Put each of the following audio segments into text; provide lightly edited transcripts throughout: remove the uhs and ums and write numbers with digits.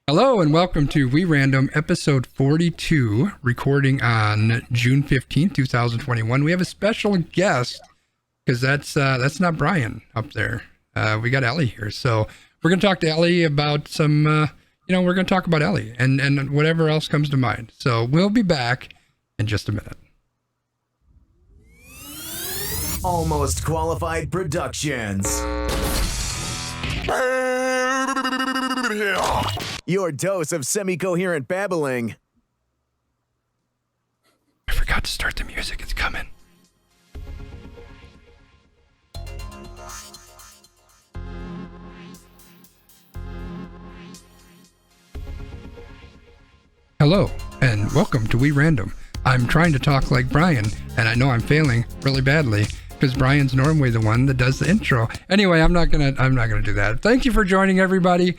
Hello and welcome to We Random episode 42, recording on June 15th, 2021. We have a special guest because that's not Brian up there. We got Elly here. So we're going to talk to Elly about some, we're going to talk about Elly and whatever else comes to mind. So we'll be back in just a minute. Almost Qualified Productions. Your dose of semi-coherent babbling. I forgot to start the music. It's coming. Hello, and welcome to We Random. I'm trying to talk like Brian, and I know I'm failing really badly because Brian's normally the one that does the intro. Anyway, I'm not gonna do that. Thank you for joining, everybody.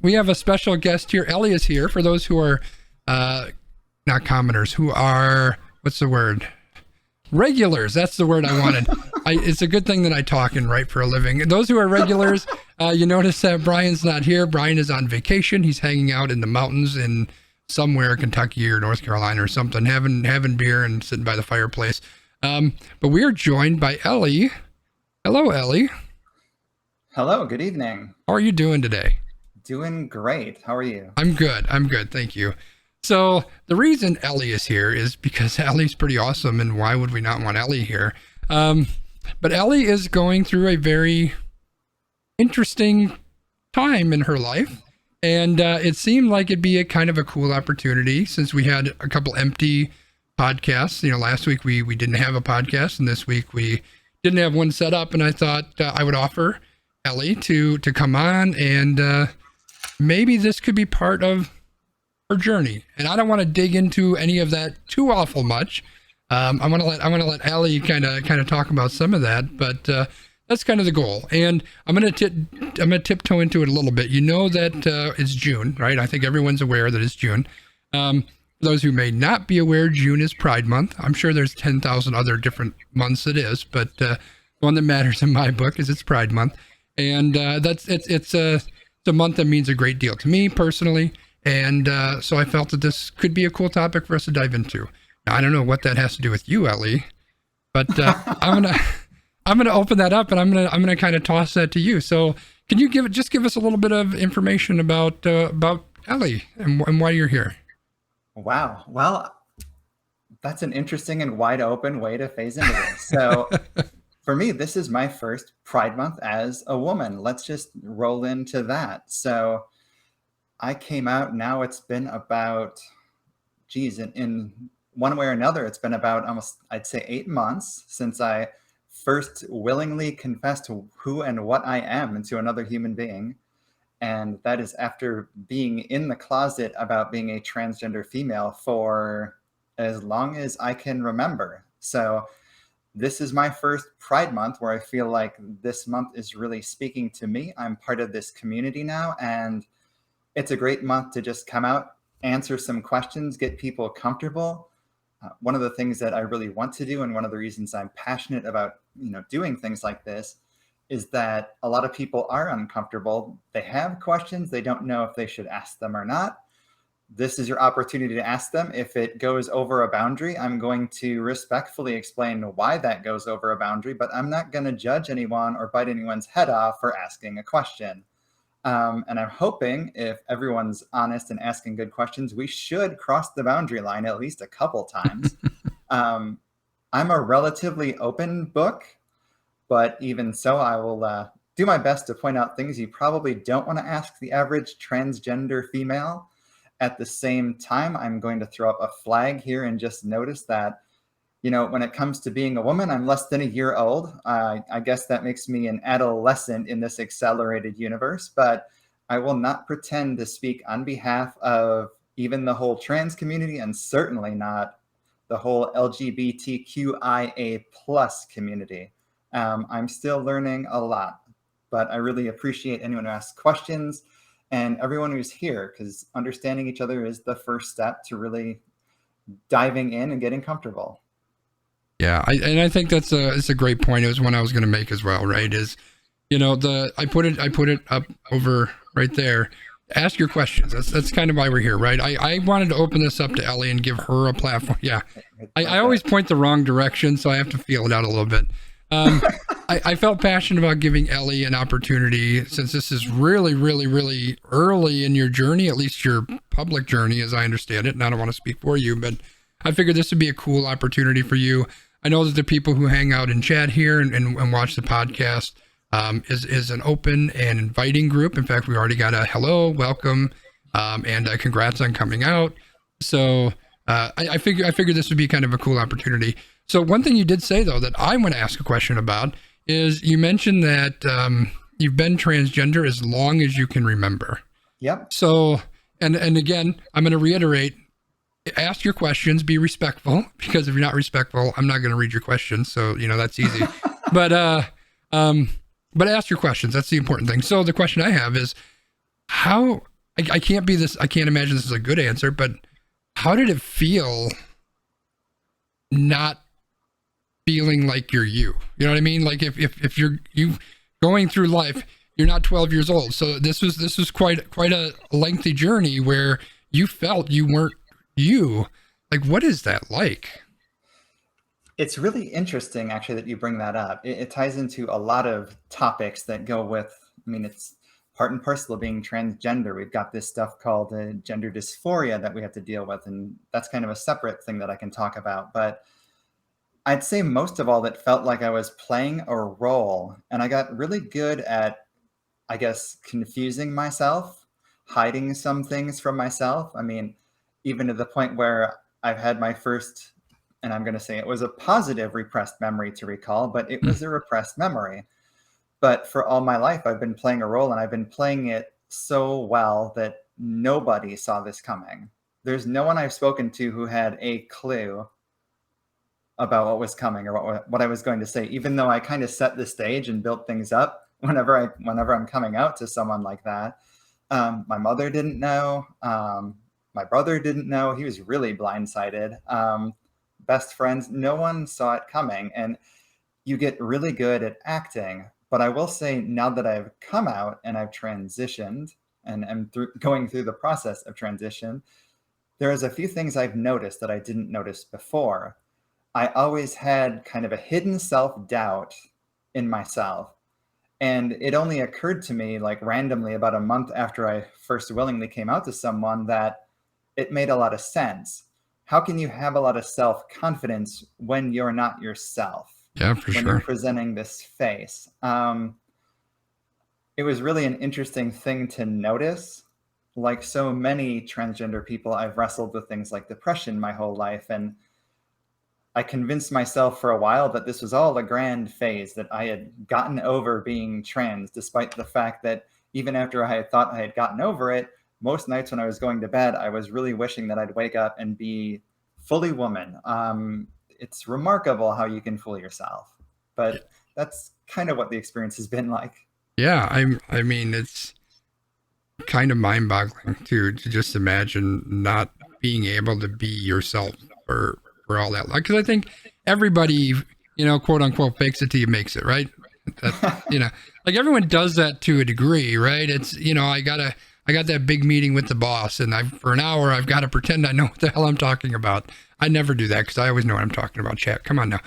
We have a special guest here. Elly is here. For those who are not commoners, who are, what's the word? Regulars. That's the word I wanted. It's a good thing that I talk and write for a living. Those who are regulars, you notice that Brian's not here. Brian is on vacation. He's hanging out in the mountains in somewhere, Kentucky or North Carolina or something, having beer and sitting by the fireplace. But we are joined by Elly. Hello, Elly. Hello, good evening. How are you doing today? Doing great. How are you? I'm good. Thank you. So the reason Elly is here is because Elly's pretty awesome, and why would we not want Elly here? But Elly is going through a very interesting time in her life, and it seemed like it'd be a kind of a cool opportunity since we had a couple empty podcasts. Last week we didn't have a podcast, and this week we didn't have one set up, and I thought I would offer Elly to come on, and maybe this could be part of her journey. And I don't want to dig into any of that too awful much. I want to let Elly kind of talk about some of that, but that's kind of the goal. And I'm gonna tiptoe into it a little bit. You know that it's June, right? I think everyone's aware that it's June. For those who may not be aware, June is Pride Month. I'm sure there's 10,000 other different months it is, but the one that matters in my book is it's Pride Month. And it's a month that means a great deal to me personally, and so I felt that this could be a cool topic for us to dive into. Now, I don't know what that has to do with you, Elly, but I'm gonna open that up, and I'm gonna kind of toss that to you. So, can you give us a little bit of information about Elly and why you're here? Wow. Well, that's an interesting and wide open way to phase into this. So. For me, this is my first Pride Month as a woman. Let's just roll into that. So I came out, now it's been about, in one way or another, it's been about almost, I'd say 8 months since I first willingly confessed who and what I am to another human being. And that is after being in the closet about being a transgender female for as long as I can remember. So this is my first Pride Month where I feel like this month is really speaking to me. I'm part of this community now, and it's a great month to just come out, answer some questions, get people comfortable. One of the things that I really want to do, and one of the reasons I'm passionate about, doing things like this, is that a lot of people are uncomfortable. They have questions. They don't know if they should ask them or not. This is your opportunity to ask them. If it goes over a boundary, I'm going to respectfully explain why that goes over a boundary, but I'm not going to judge anyone or bite anyone's head off for asking a question. And I'm hoping if everyone's honest and asking good questions, we should cross the boundary line at least a couple times. I'm a relatively open book, but even so, I will do my best to point out things you probably don't want to ask the average transgender female. At the same time, I'm going to throw up a flag here and just notice that, when it comes to being a woman, I'm less than a year old. I guess that makes me an adolescent in this accelerated universe, but I will not pretend to speak on behalf of even the whole trans community, and certainly not the whole LGBTQIA plus community. I'm still learning a lot, but I really appreciate anyone who asks questions. And everyone who's here, because understanding each other is the first step to really diving in and getting comfortable. Yeah, I think it's a great point. It was one I was going to make as well, right? Is, I put it up over right there. Ask your questions. That's kind of why we're here, right? I wanted to open this up to Elly and give her a platform. Yeah, I always point the wrong direction, so I have to feel it out a little bit. I felt passionate about giving Elly an opportunity, since this is really, really, really early in your journey, at least your public journey, as I understand it. And I don't want to speak for you, but I figured this would be a cool opportunity for you. I know that the people who hang out in chat here and watch the podcast is an open and inviting group. In fact, we already got a hello, welcome, and congrats on coming out. So I figured this would be kind of a cool opportunity. So one thing you did say, though, that I want to ask a question about is you mentioned that you've been transgender as long as you can remember. Yep. So, and again, I'm going to reiterate, ask your questions, be respectful, because if you're not respectful, I'm not going to read your questions. So, that's easy. But ask your questions. That's the important thing. So the question I have is how, I can't imagine this is a good answer, but how did it feel not feeling like you're you? You know what I mean? Like if you're going through life, you're not 12 years old. So this was quite a lengthy journey where you felt you weren't you. Like, what is that like? It's really interesting, actually, that you bring that up. It ties into a lot of topics that go with, it's part and parcel of being transgender. We've got this stuff called gender dysphoria that we have to deal with, and that's kind of a separate thing that I can talk about. But I'd say most of all, it felt like I was playing a role, and I got really good at, I guess, confusing myself, hiding some things from myself. Even to the point where I've had my first, and I'm going to say it was a positive repressed memory to recall, but it was a repressed memory. But for all my life, I've been playing a role, and I've been playing it so well that nobody saw this coming. There's no one I've spoken to who had a clue about what was coming or what I was going to say, even though I kind of set the stage and built things up whenever I'm coming out to someone like that. My mother didn't know. My brother didn't know. He was really blindsided. Best friends, no one saw it coming. And you get really good at acting. But I will say, now that I've come out and I've transitioned and am going through the process of transition, there's a few things I've noticed that I didn't notice before. I always had kind of a hidden self-doubt in myself. And it only occurred to me, like, randomly about a month after I first willingly came out to someone, that it made a lot of sense. How can you have a lot of self-confidence when you're not yourself? Yeah, for when sure. You're presenting this face. It was really an interesting thing to notice. Like so many transgender people, I've wrestled with things like depression my whole life. And I convinced myself for a while that this was all a grand phase, that I had gotten over being trans, despite the fact that even after I had thought I had gotten over it, most nights when I was going to bed, I was really wishing that I'd wake up and be fully woman. It's remarkable how you can fool yourself, but that's kind of what the experience has been like. Yeah, it's kind of mind-boggling to just imagine not being able to be yourself for all that. Because I think everybody, quote unquote, fakes it till you makes it, right? Like everyone does that to a degree, right? It's, I got that big meeting with the boss, and for an hour I've got to pretend I know what the hell I'm talking about. I never do that because I always know what I'm talking about. Chat, come on now.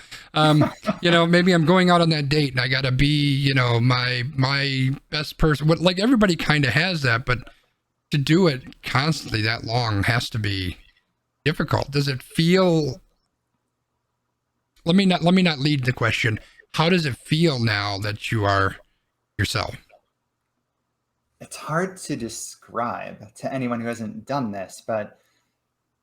Maybe I'm going out on that date and I got to be, my best person. Like everybody kind of has that, but to do it constantly that long has to be difficult. Does it feel? Let me not lead the question. How does it feel now that you are yourself? It's hard to describe to anyone who hasn't done this, but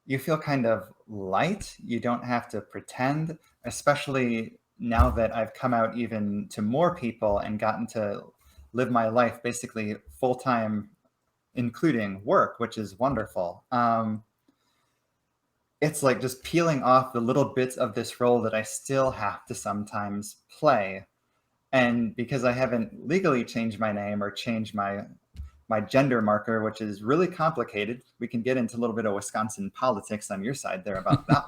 you feel kind of light. You don't have to pretend, especially now that I've come out even to more people and gotten to live my life basically full time, including work, which is wonderful. It's like just peeling off the little bits of this role that I still have to sometimes play. And because I haven't legally changed my name or changed my gender marker, which is really complicated. We can get into a little bit of Wisconsin politics on your side there about that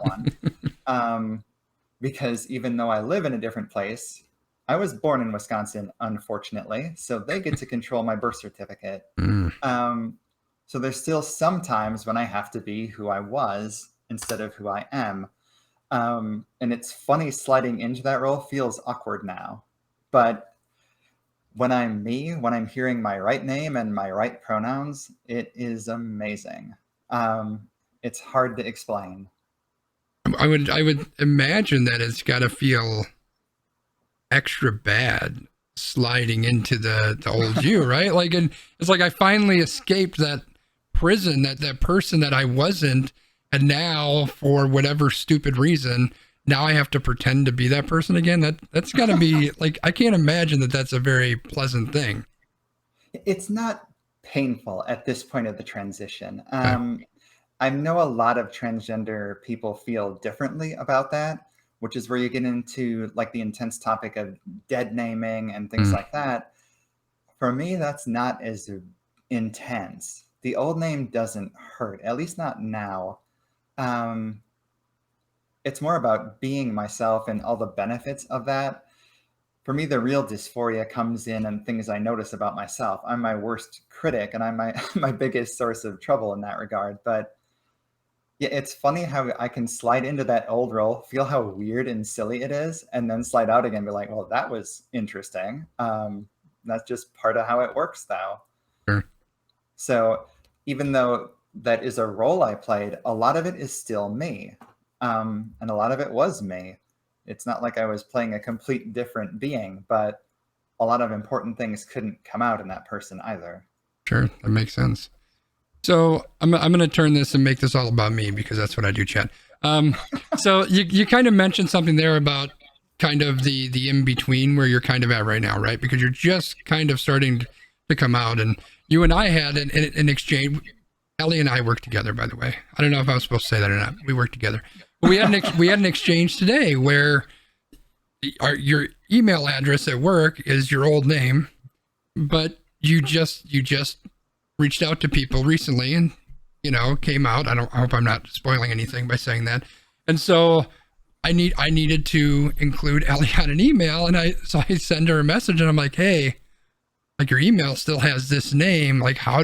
one. because even though I live in a different place, I was born in Wisconsin, unfortunately, so they get to control my birth certificate. Mm. So there's still some times when I have to be who I was instead of who I am. And it's funny, sliding into that role feels awkward now. But when I'm me, when I'm hearing my right name and my right pronouns, it is amazing. It's hard to explain. I would imagine that it's got to feel extra bad sliding into the old you, right? Like, and it's like I finally escaped that prison, that person that I wasn't, and now for whatever stupid reason, now I have to pretend to be that person again. That's got to be like, I can't imagine that that's a very pleasant thing. It's not painful at this point of the transition. Okay. I know a lot of transgender people feel differently about that, which is where you get into like the intense topic of dead naming and things like that. For me, that's not as intense. The old name doesn't hurt, at least not now. It's more about being myself and all the benefits of that. For me, the real dysphoria comes in and things I notice about myself. I'm my worst critic, and I'm my biggest source of trouble in that regard. But yeah, it's funny how I can slide into that old role, feel how weird and silly it is, and then slide out again and be like, well, that was interesting. That's just part of how it works now. Sure. So even though that is a role I played, a lot of it is still me. And a lot of it was me. It's not like I was playing a complete different being, but a lot of important things couldn't come out in that person either. Sure, that makes sense. So I'm going to turn this and make this all about me, because that's what I do, Chad. So you kind of mentioned something there about kind of the in-between where you're kind of at right now, right? Because you're just kind of starting to come out, and you and I had an exchange. Elly and I work together, by the way. I don't know if I was supposed to say that or not. We work together. But we had an exchange today where your email address at work is your old name, but you just reached out to people recently and, came out. I hope I'm not spoiling anything by saying that. And so I needed to include Elly on an email, and I send her a message, and I'm like, hey, like, your email still has this name. Like, how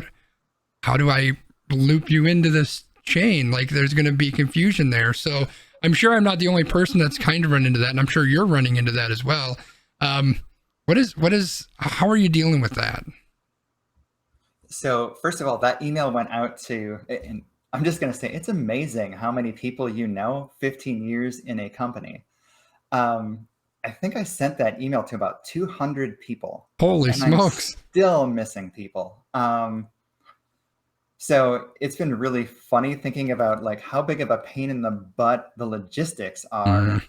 do I loop you into this chain? Like, there's going to be confusion there. So I'm sure I'm not the only person that's kind of run into that, and I'm sure you're running into that as well. How are you dealing with that? So first of all, that email went out to, and I'm just going to say, it's amazing how many people 15 years in a company. I think I sent that email to about 200 people. Holy smokes. I'm still missing people. So it's been really funny thinking about like how big of a pain in the butt the logistics are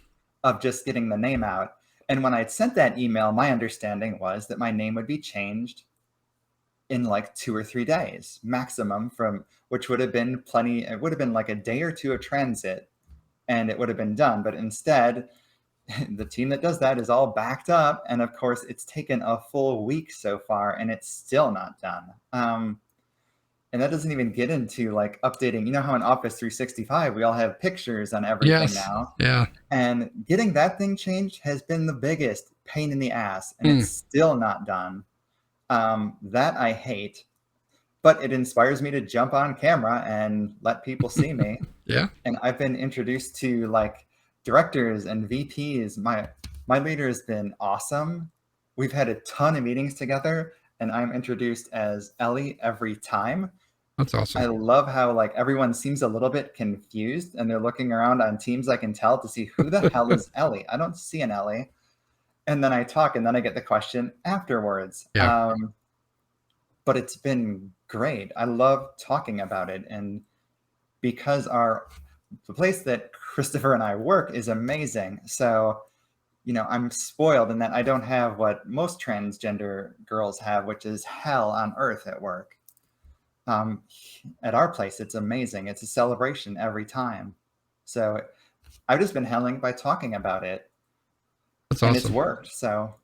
of just getting the name out. And when I'd sent that email, my understanding was that my name would be changed in like 2 or 3 days maximum, which would have been plenty. It would have been like a day or two of transit and it would have been done. But instead, the team that does that is all backed up. And of course, it's taken a full week so far and it's still not done. And that doesn't even get into like updating. You know how in Office 365, we all have pictures on everything now. Yeah. And getting that thing changed has been the biggest pain in the ass. And it's still not done. That I hate. But it inspires me to jump on camera and let people see me. Yeah. And I've been introduced to like directors and VPs. My leader has been awesome. We've had a ton of meetings together. And I'm introduced as Elly every time. That's awesome. I love how like everyone seems a little bit confused and they're looking around on Teams, I can tell, to see who the hell is Elly. I don't see an Elly. And then I talk and then I get the question afterwards. Yeah. But it's been great. I love talking about it. And because the place that Christopher and I work is amazing. So I'm spoiled in that I don't have what most transgender girls have, which is hell on earth at work. At our place, it's amazing. It's a celebration every time. So I've just been handling by talking about it. That's awesome. And it's worked. So,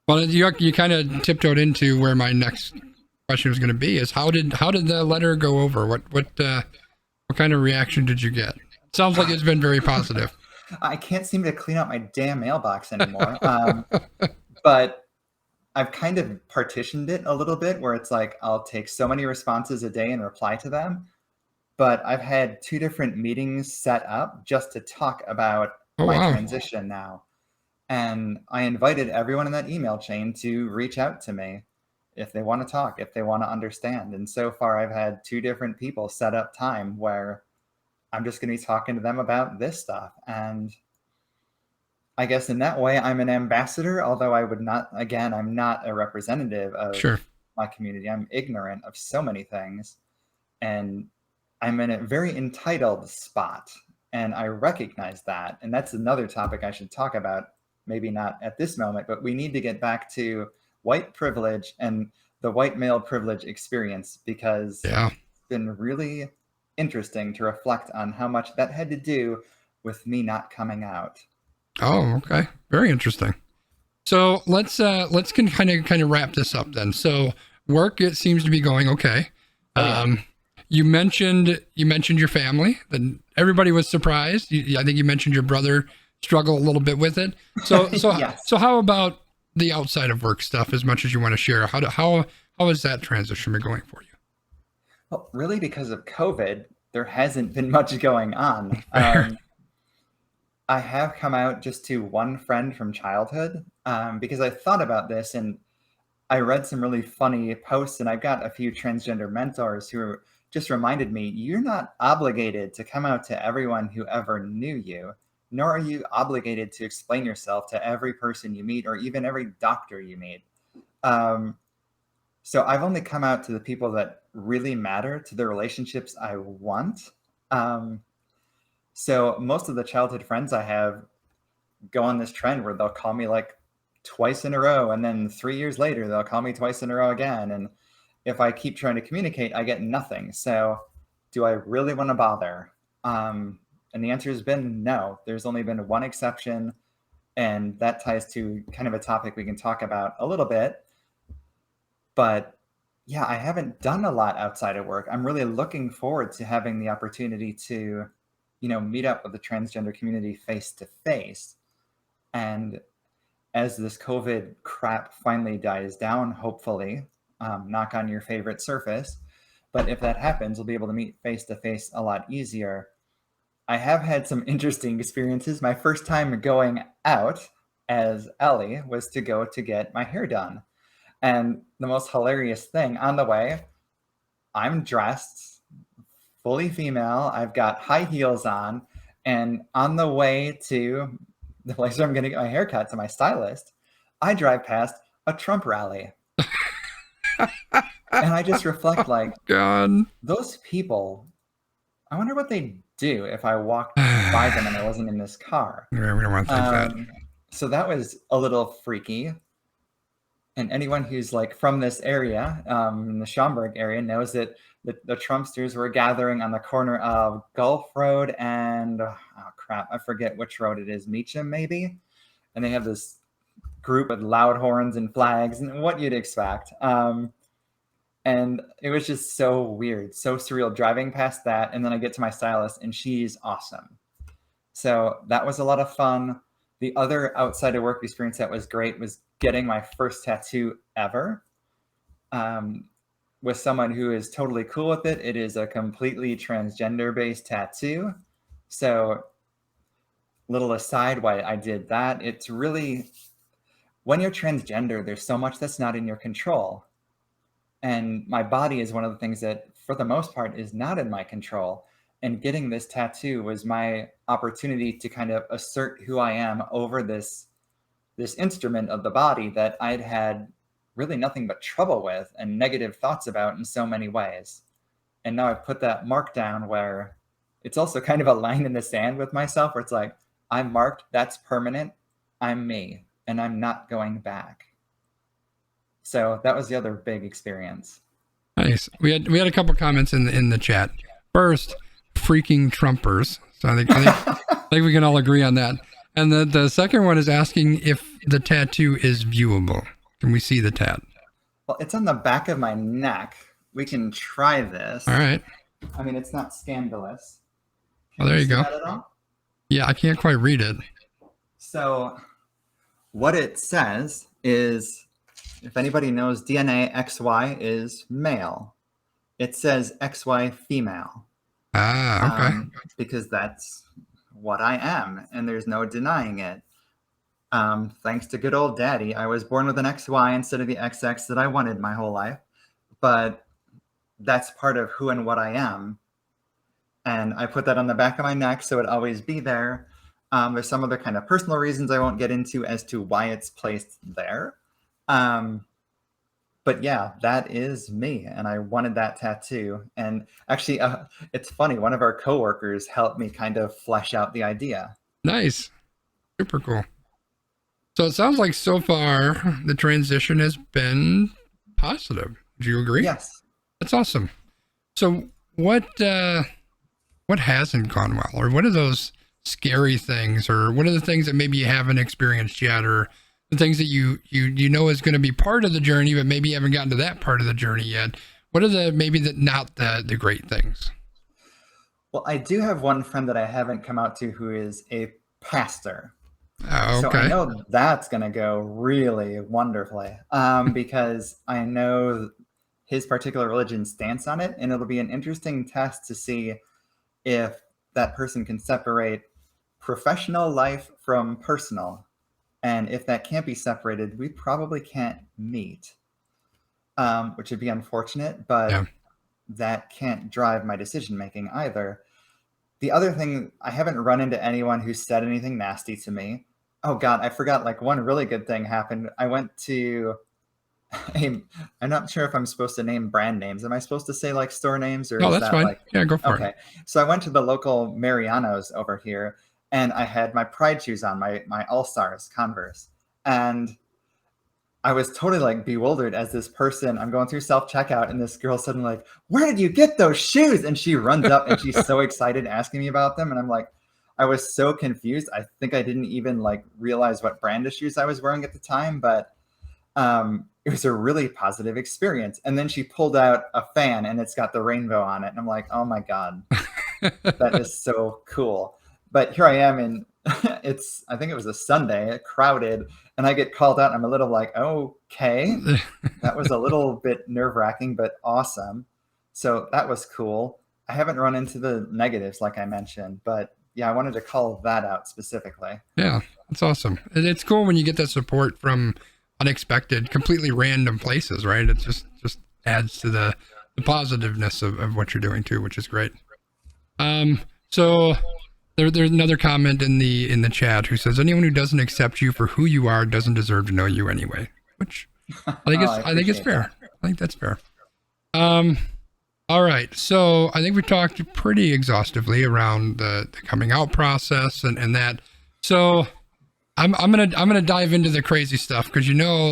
well, you kind of tiptoed into where my next question was going to be: is how did the letter go over? What kind of reaction did you get? Sounds like it's been very positive. I can't seem to clean out my damn mailbox anymore. But I've kind of partitioned it a little bit where it's like I'll take so many responses a day and reply to them. But I've had 2 different meetings set up just to talk about Oh, my wow. transition now. And I invited everyone in that email chain to reach out to me if they want to talk, if they want to understand. And so far, I've had 2 different people set up time where I'm just going to be talking to them about this stuff. And I guess in that way, I'm an ambassador, although I would not, again, I'm not a representative of Sure. my community. I'm ignorant of so many things. And I'm in a very entitled spot. And I recognize that. And that's another topic I should talk about. Maybe not at this moment, but we need to get back to white privilege and the white male privilege experience, because Yeah. it's been really interesting to reflect on how much that had to do with me not coming out. Oh, okay. Very interesting. So let's kind of wrap this up then. So work, it seems to be going okay. Oh, yeah. You mentioned your family. Then everybody was surprised. I think you mentioned your brother struggled a little bit with it. So Yes. so how about the outside of work stuff? As much as you want to share, how has that transition been going for you? Well, really, because of COVID, there hasn't been much going on. Fair. I have come out just to one friend from childhood, because I thought about this and I read some really funny posts, and I've got a few transgender mentors who just reminded me, you're not obligated to come out to everyone who ever knew you, nor are you obligated to explain yourself to every person you meet or even every doctor you meet. Um, so I've only come out to the people that really matter, to the relationships I want. Um, so most of the childhood friends I have go on this trend where they'll call me like twice in a row, and then 3 years later they'll call me twice in a row again. And if I keep trying to communicate, I get nothing. So do I really want to bother? And the answer has been no. There's only been one exception, and that ties to kind of a topic we can talk about a little bit. But yeah, I haven't done a lot outside of work. I'm really looking forward to having the opportunity to, meet up with the transgender community face to face. And as this COVID crap finally dies down, hopefully, knock on your favorite surface. But if that happens, we'll be able to meet face to face a lot easier. I have had some interesting experiences. My first time going out as Elly was to go to get my hair done. And the most hilarious thing, on the way, I'm dressed fully female. I've got high heels on. And on the way to the place where I'm going to get my hair cut, to my stylist, I drive past a Trump rally. And I just reflect, like, God. those people, I wonder what they'd do if I walked by them and I wasn't in this car. Yeah, we don't want to think that. So that was a little freaky. And anyone who's like from this area, in the Schaumburg area, knows that the Trumpsters were gathering on the corner of Gulf Road and, oh crap, I forget which road it is, Meacham maybe? And they have this group with loud horns and flags and what you'd expect. And it was just so weird, so surreal driving past that. And then I get to my stylist and she's awesome. So that was a lot of fun. The other outside of work experience that was great was getting my first tattoo ever, with someone who is totally cool with it. It is a completely transgender based tattoo. So little aside why I did that, it's really, when you're transgender, there's so much that's not in your control. And my body is one of the things that, for the most part, is not in my control. And getting this tattoo was my opportunity to kind of assert who I am over this instrument of the body that I'd had really nothing but trouble with and negative thoughts about in so many ways. And now I've put that mark down where it's also kind of a line in the sand with myself, where it's like, I'm marked, that's permanent, I'm me, and I'm not going back. So that was the other big experience. Nice. We had a couple comments in the chat. First, freaking Trumpers. So I think we can all agree on that. And the second one is asking if the tattoo is viewable. Can we see the tat? Well, it's on the back of my neck. We can try this. All right. I mean, it's not scandalous. Well, there you go. That at all? Yeah, I can't quite read it. So what it says is, if anybody knows DNA, XY is male. It says XY female, Ah, okay. because that's what I am, and there's no denying it. Thanks to good old daddy, I was born with an XY instead of the XX that I wanted my whole life. But that's part of who and what I am. And I put that on the back of my neck so it always be there. There's some other kind of personal reasons I won't get into as to why it's placed there. But yeah, that is me. And I wanted that tattoo. And actually, it's funny. One of our coworkers helped me kind of flesh out the idea. Nice. Super cool. So it sounds like so far the transition has been positive. Do you agree? Yes. That's awesome. So what hasn't gone well, or what are those scary things, or what are the things that maybe you haven't experienced yet, or the things that you know is going to be part of the journey, but maybe you haven't gotten to that part of the journey yet? What are not the great things? Well, I do have one friend that I haven't come out to who is a pastor. Oh, So I okay. know that's going to go really wonderfully, because I know his particular religion's stance on it, and it'll be an interesting test to see if that person can separate professional life from personal. And if that can't be separated, we probably can't meet, which would be unfortunate, but Yeah. that can't drive my decision making either. The other thing, I haven't run into anyone who said anything nasty to me. Oh God, I forgot, like, one really good thing happened. I went to I'm not sure if I'm supposed to name brand names. Am I supposed to say like store names, or No, is that's that fine. like, Yeah, go for it. okay. So I went to the local Mariano's over here, and I had my Pride shoes on, my All Stars Converse. And I was totally like bewildered as this person, I'm going through self checkout, and this girl suddenly like, "Where did you get those shoes?" And she runs up and she's so excited asking me about them. And I'm like, I was so confused. I think I didn't even like realize what brand of shoes I was wearing at the time, but it was a really positive experience. And then she pulled out a fan and it's got the rainbow on it. And I'm like, oh my God, that is so cool. But here I am, and I think it was a Sunday, crowded, and I get called out. And I'm a little like, okay, that was a little bit nerve wracking, but awesome. So that was cool. I haven't run into the negatives like I mentioned, but yeah, I wanted to call that out specifically. Yeah, that's awesome. It's cool when you get that support from unexpected, completely random places, right? It just adds to the positiveness of what you're doing too, which is great. So there's another comment in the chat who says anyone who doesn't accept you for who you are doesn't deserve to know you anyway. Which I think it's fair. That. I think that's fair. All right. So I think we talked pretty exhaustively around the coming out process and that. So I'm gonna dive into the crazy stuff because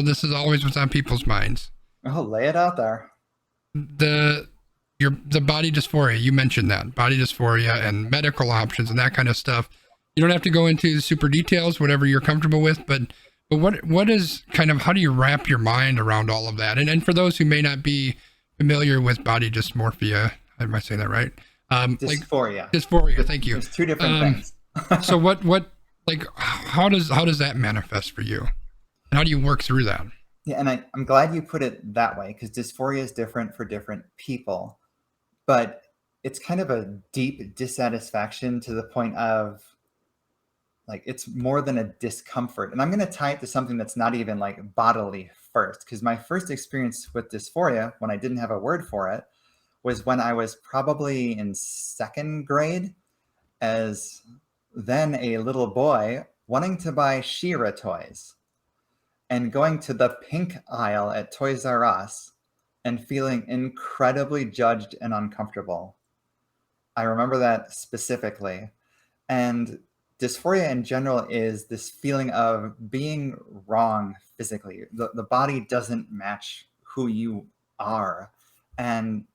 this is always what's on people's minds. Oh, lay it out there. The body dysphoria. You mentioned that body dysphoria and medical options and that kind of stuff. You don't have to go into the super details, whatever you're comfortable with, but what is kind of, how do you wrap your mind around all of that? And for those who may not be familiar with body dysmorphia, I might say that right. Dysphoria. Dysphoria. Thank you. There's two different things. So what how does that manifest for you, and how do you work through that? Yeah, and I'm glad you put it that way, because dysphoria is different for different people, but it's kind of a deep dissatisfaction to the point of like it's more than a discomfort. And I'm going to tie it to something that's not even like bodily first, because my first experience with dysphoria, when I didn't have a word for it, was when I was probably in second grade, as then a little boy wanting to buy She-Ra toys and going to the pink aisle at Toys R Us and feeling incredibly judged and uncomfortable. I remember that specifically. And dysphoria in general is this feeling of being wrong physically. The body doesn't match who you are. And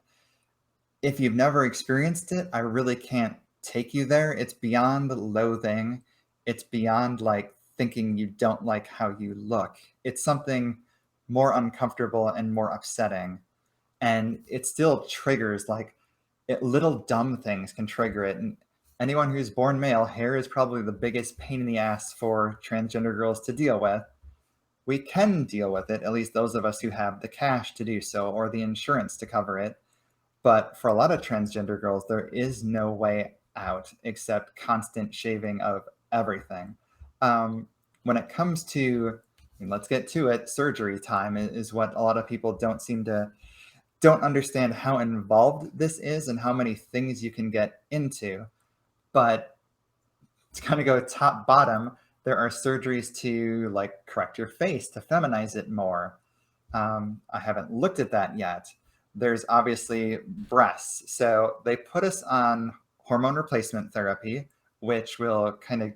if you've never experienced it, I really can't take you there. It's beyond loathing. It's beyond like thinking you don't like how you look. It's something more uncomfortable and more upsetting. And it still triggers, like, little dumb things can trigger it. And anyone who's born male, hair is probably the biggest pain in the ass for transgender girls to deal with. We can deal with it, at least those of us who have the cash to do so or the insurance to cover it. But for a lot of transgender girls, there is no way out except constant shaving of everything. When it comes to, and let's get to it, surgery time is what a lot of people don't understand how involved this is and how many things you can get into. But to kind of go top bottom, there are surgeries to like correct your face, to feminize it more. I haven't looked at that yet. There's obviously breasts. So they put us on hormone replacement therapy, which will kind of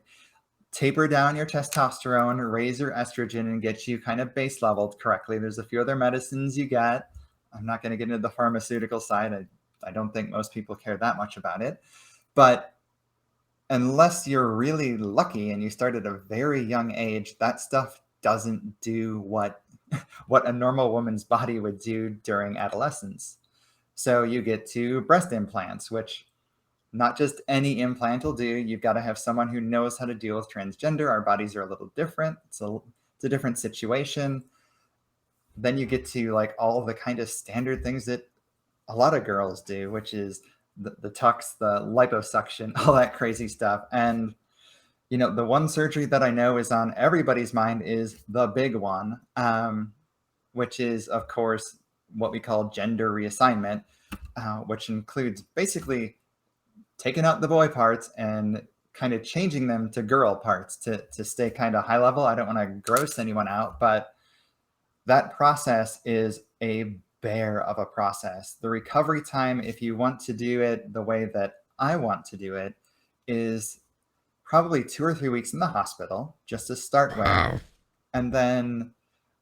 taper down your testosterone, raise your estrogen, and get you kind of base leveled correctly. There's a few other medicines you get. I'm not going to get into the pharmaceutical side. I don't think most people care that much about it. But unless you're really lucky and you start at a very young age, that stuff doesn't do what a normal woman's body would do during adolescence. So you get to breast implants, which not just any implant will do. You've got to have someone who knows how to deal with transgender. Our bodies are a little different. It's a different situation. Then you get to like all the kind of standard things that a lot of girls do, which is the tucks, the liposuction, all that crazy stuff. And the one surgery that I know is on everybody's mind is the big one, which is, of course, what we call gender reassignment, which includes basically taking out the boy parts and kind of changing them to girl parts to stay kind of high level. I don't want to gross anyone out, but that process is a bear of a process. The recovery time, if you want to do it the way that I want to do it, is probably 2 or 3 weeks in the hospital just to start with. And then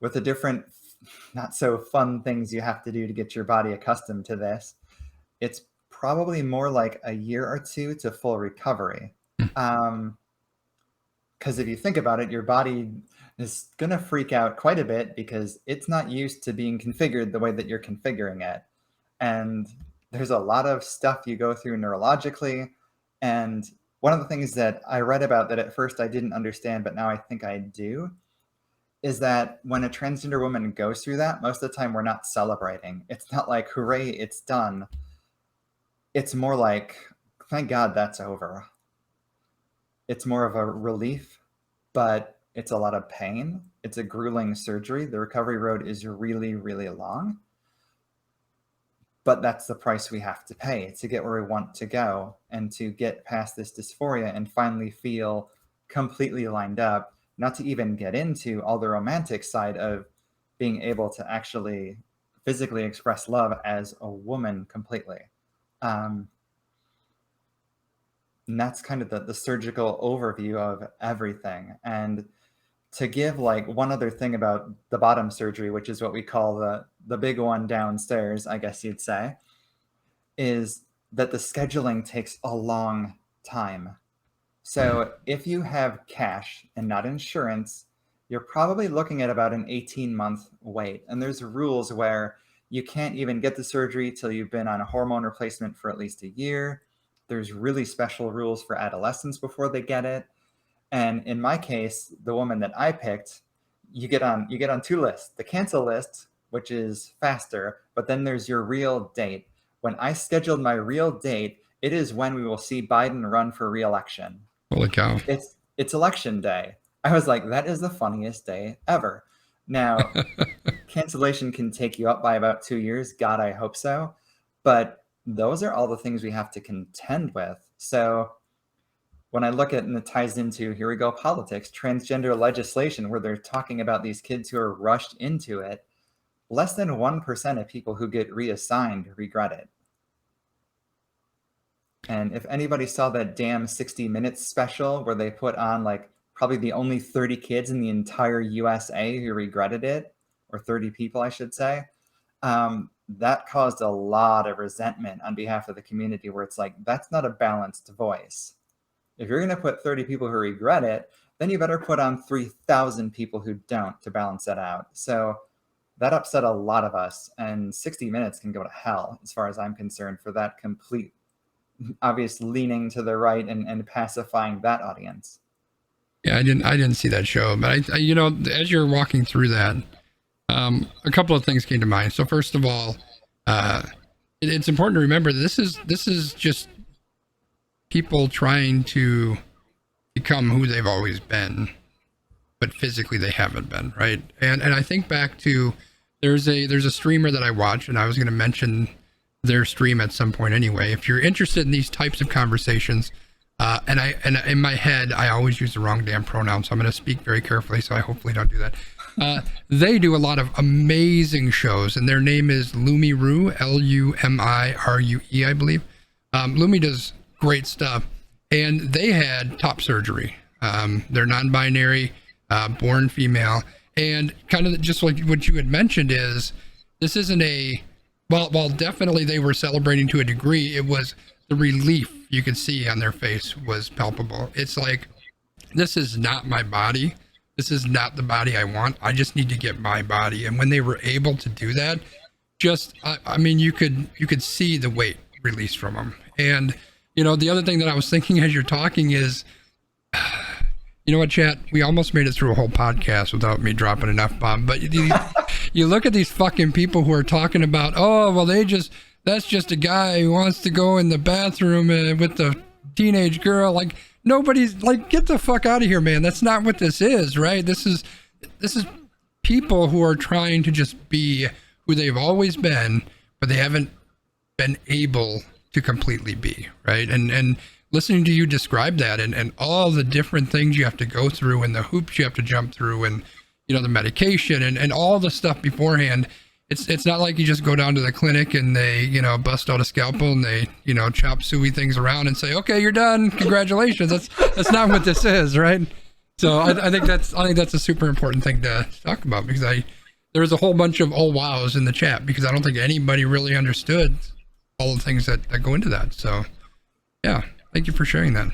with the different not so fun things you have to do to get your body accustomed to this, it's probably more like a year or two to full recovery. Because if you think about it, your body is going to freak out quite a bit because it's not used to being configured the way that you're configuring it. And there's a lot of stuff you go through neurologically. And one of the things that I read about that at first I didn't understand, but now I think I do, is that when a transgender woman goes through that, most of the time we're not celebrating. It's not like, hooray, it's done. It's more like, thank God that's over. It's more of a relief, but it's a lot of pain. It's a grueling surgery. The recovery road is really, really long. But that's the price we have to pay to get where we want to go and to get past this dysphoria and finally feel completely lined up, not to even get into all the romantic side of being able to actually physically express love as a woman completely. And that's kind of the surgical overview of everything. And to give like one other thing about the bottom surgery, which is what we call the big one downstairs, I guess you'd say, is that the scheduling takes a long time. So if you have cash and not insurance, you're probably looking at about an 18-month wait. And there's rules where you can't even get the surgery till you've been on a hormone replacement for at least a year. There's really special rules for adolescents before they get it. And in my case, the woman that I picked, you get on 2 lists. The cancel list, which is faster, but then there's your real date. When I scheduled my real date, it is when we will see Biden run for re-election. Holy cow. It's election day. I was like, that is the funniest day ever. Now, cancellation can take you up by about 2 years. God, I hope so. But those are all the things we have to contend with. So when I look at, and it ties into, here we go, politics, transgender legislation, where they're talking about these kids who are rushed into it, less than 1% of people who get reassigned regret it. And if anybody saw that damn 60 Minutes special where they put on like probably the only 30 kids in the entire USA who regretted it, or 30 people, I should say, that caused a lot of resentment on behalf of the community, where it's like, that's not a balanced voice. If you're going to put 30 people who regret it, then you better put on 3,000 people who don't to balance that out. So that upset a lot of us, and 60 Minutes can go to hell as far as I'm concerned for that complete obvious leaning to the right and pacifying that audience. Yeah, I didn't see that show, but as you're walking through that, a couple of things came to mind. So first of all, it's important to remember that this is just people trying to become who they've always been, but physically they haven't been, right? And I think back to there's a streamer that I watch, and I was going to mention their stream at some point anyway. If you're interested in these types of conversations, and in my head I always use the wrong damn pronoun, so I'm going to speak very carefully, so I hopefully don't do that. They do a lot of amazing shows, and their name is Lumirue, Lumirue, I believe. Lumi does great stuff, and they had top surgery. They're non-binary, born female, and kind of just like what you had mentioned is this isn't while definitely they were celebrating to a degree, it was the relief you could see on their face was palpable. It's like, this is not my body. This is not the body I want. I just need to get my body. And when they were able to do that, I mean, you could see the weight release from them. And, the other thing that I was thinking as you're talking is, you know what, chat? We almost made it through a whole podcast without me dropping an F-bomb. But you look at these fucking people who are talking about, oh, well, that's just a guy who wants to go in the bathroom with the teenage girl. Like, nobody's like, get the fuck out of here, man. That's not what this is, right? This is people who are trying to just be who they've always been, but they haven't been able to completely be, right? And listening to you describe that and all the different things you have to go through and the hoops you have to jump through and, the medication and all the stuff beforehand. It's not like you just go down to the clinic and they, bust out a scalpel and they, chop suey things around and say, okay, you're done. Congratulations. That's not what this is, right? So I think that's a super important thing to talk about, because there was a whole bunch of oh wows in the chat, because I don't think anybody really understood all the things that go into that. So yeah, thank you for sharing that.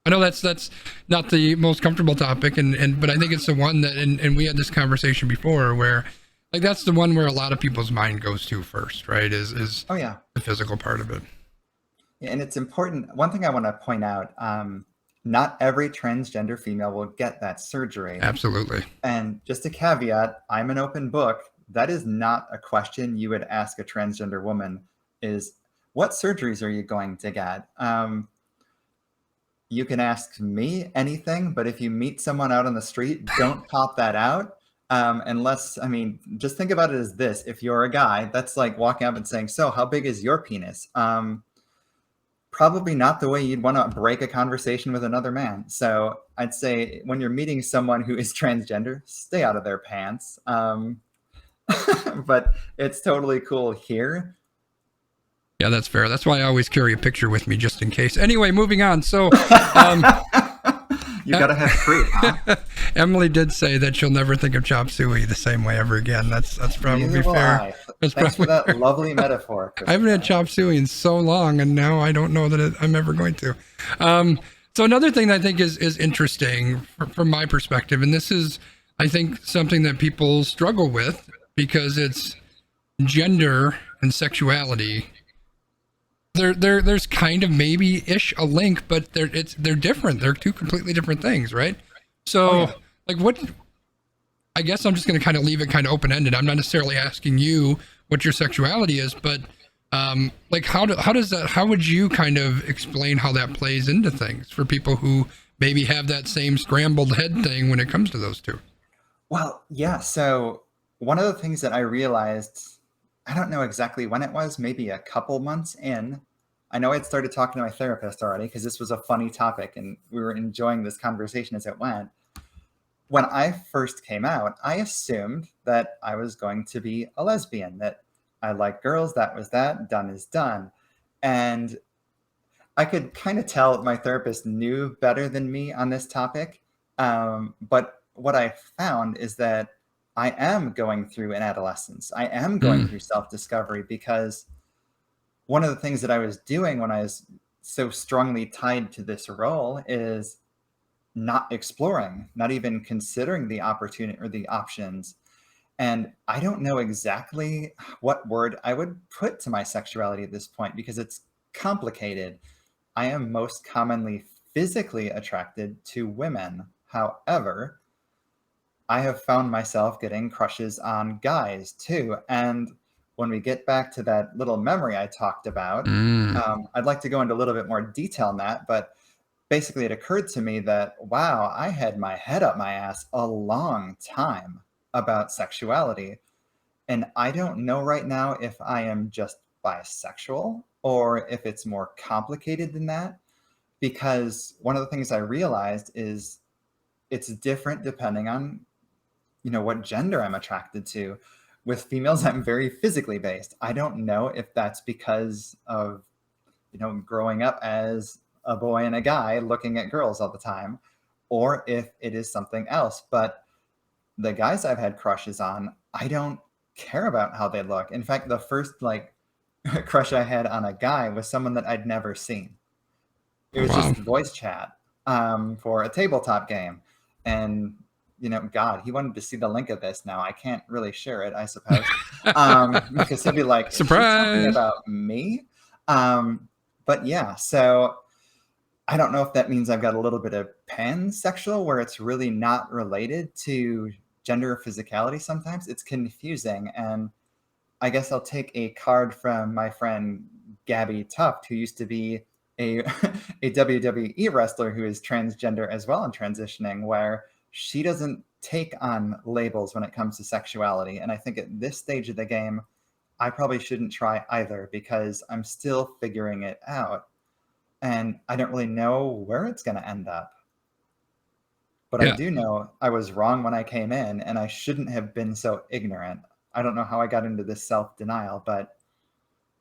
I know that's not the most comfortable topic, but I think it's the one that, and we had this conversation before where, like, that's the one where a lot of people's mind goes to first, right? Is oh yeah, the physical part of it. Yeah, and it's important. One thing I want to point out, not every transgender female will get that surgery. Absolutely. And just a caveat, I'm an open book. That is not a question you would ask a transgender woman, is what surgeries are you going to get? You can ask me anything, but if you meet someone out on the street, don't pop that out. Unless, just think about it as this. If you're a guy, that's like walking up and saying, so how big is your penis? Probably not the way you'd want to break a conversation with another man. So I'd say when you're meeting someone who is transgender, stay out of their pants. But it's totally cool here. Yeah, that's fair. That's why I always carry a picture with me just in case. Anyway, moving on. So you gotta have proof, huh? Emily did say that she'll never think of chop suey the same way ever again. That's probably fair. Thanks for that lovely metaphor, Christopher. I haven't had chop suey in so long, and now I don't know that I'm ever going to. So another thing that I think is interesting from my perspective, and this is, I think, something that people struggle with, because it's gender and sexuality. There's kind of maybe-ish a link, but they're different. They're two completely different things, right? So, like, what? I guess I'm just going to kind of leave it kind of open-ended. I'm not necessarily asking you what your sexuality is, but like, how would you kind of explain how that plays into things for people who maybe have that same scrambled head thing when it comes to those two? Well, yeah. So one of the things that I realized, I don't know exactly when it was, maybe a couple months in. I know I'd started talking to my therapist already because this was a funny topic and we were enjoying this conversation as it went. When I first came out, I assumed that I was going to be a lesbian, that I like girls, that was that, done is done. And I could kind of tell my therapist knew better than me on this topic. But what I found is that I am going through an adolescence. I am going through self-discovery, because one of the things that I was doing when I was so strongly tied to this role is not exploring, not even considering the opportunity or the options. And I don't know exactly what word I would put to my sexuality at this point, because it's complicated. I am most commonly physically attracted to women. However, I have found myself getting crushes on guys too. And when we get back to that little memory I talked about, Mm. I'd like to go into a little bit more detail on that. But basically, it occurred to me that, wow, I had my head up my ass a long time about sexuality. And I don't know right now if I am just bisexual or if it's more complicated than that. Because one of the things I realized is it's different depending on, what gender I'm attracted to. With females, I'm very physically based. I don't know if that's because of, growing up as a boy and a guy looking at girls all the time, or if it is something else. But the guys I've had crushes on, I don't care about how they look. In fact, the first like crush I had on a guy was someone that I'd never seen. It Oh, was wow. just voice chat for a tabletop game. And, God, he wanted to see the link of this now. I can't really share it, I suppose. Because he'll be like, is she talking Surprise. about me? But yeah, so I don't know if that means I've got a little bit of pansexual where it's really not related to gender or physicality sometimes. It's confusing. And I guess I'll take a card from my friend Gabby Tuft, who used to be a, a WWE wrestler who is transgender as well and transitioning, where she doesn't take on labels when it comes to sexuality. And I think at this stage of the game, I probably shouldn't try either because I'm still figuring it out. And I don't really know where it's going to end up. But I Yeah. do know I was wrong when I came in and I shouldn't have been so ignorant. I don't know how I got into this self denial, but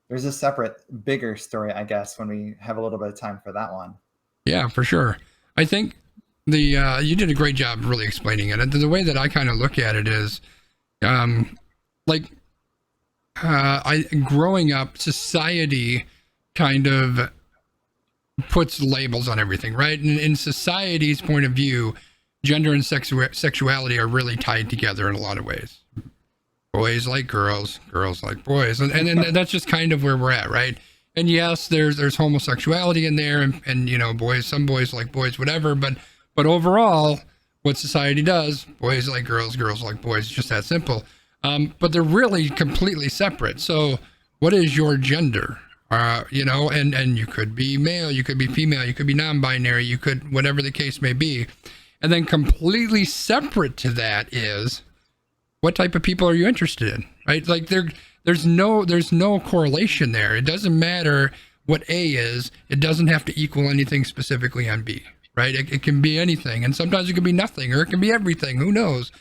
there's a separate, bigger story, I guess, when we have a little bit of time for that one. Yeah, for sure. I think the you did a great job really explaining it. And the way that I kind of look at it is, um, like, I growing up, society kind of puts labels on everything, right? And in society's point of view, gender and sexuality are really tied together in a lot of ways. Boys like girls, girls like boys, and that's just kind of where we're at, right? And yes, there's homosexuality in there, and boys, some boys like boys, whatever. But overall, what society does, boys like girls, girls like boys. It's just that simple. But they're really completely separate. So, what is your gender? And you could be male, you could be female, you could be non-binary, you could whatever the case may be. And then completely separate to that is what type of people are you interested in, right? Like there's no correlation there. It doesn't matter what A is. It doesn't have to equal anything specifically on B, right? It can be anything, and sometimes it can be nothing, or it can be everything. Who knows?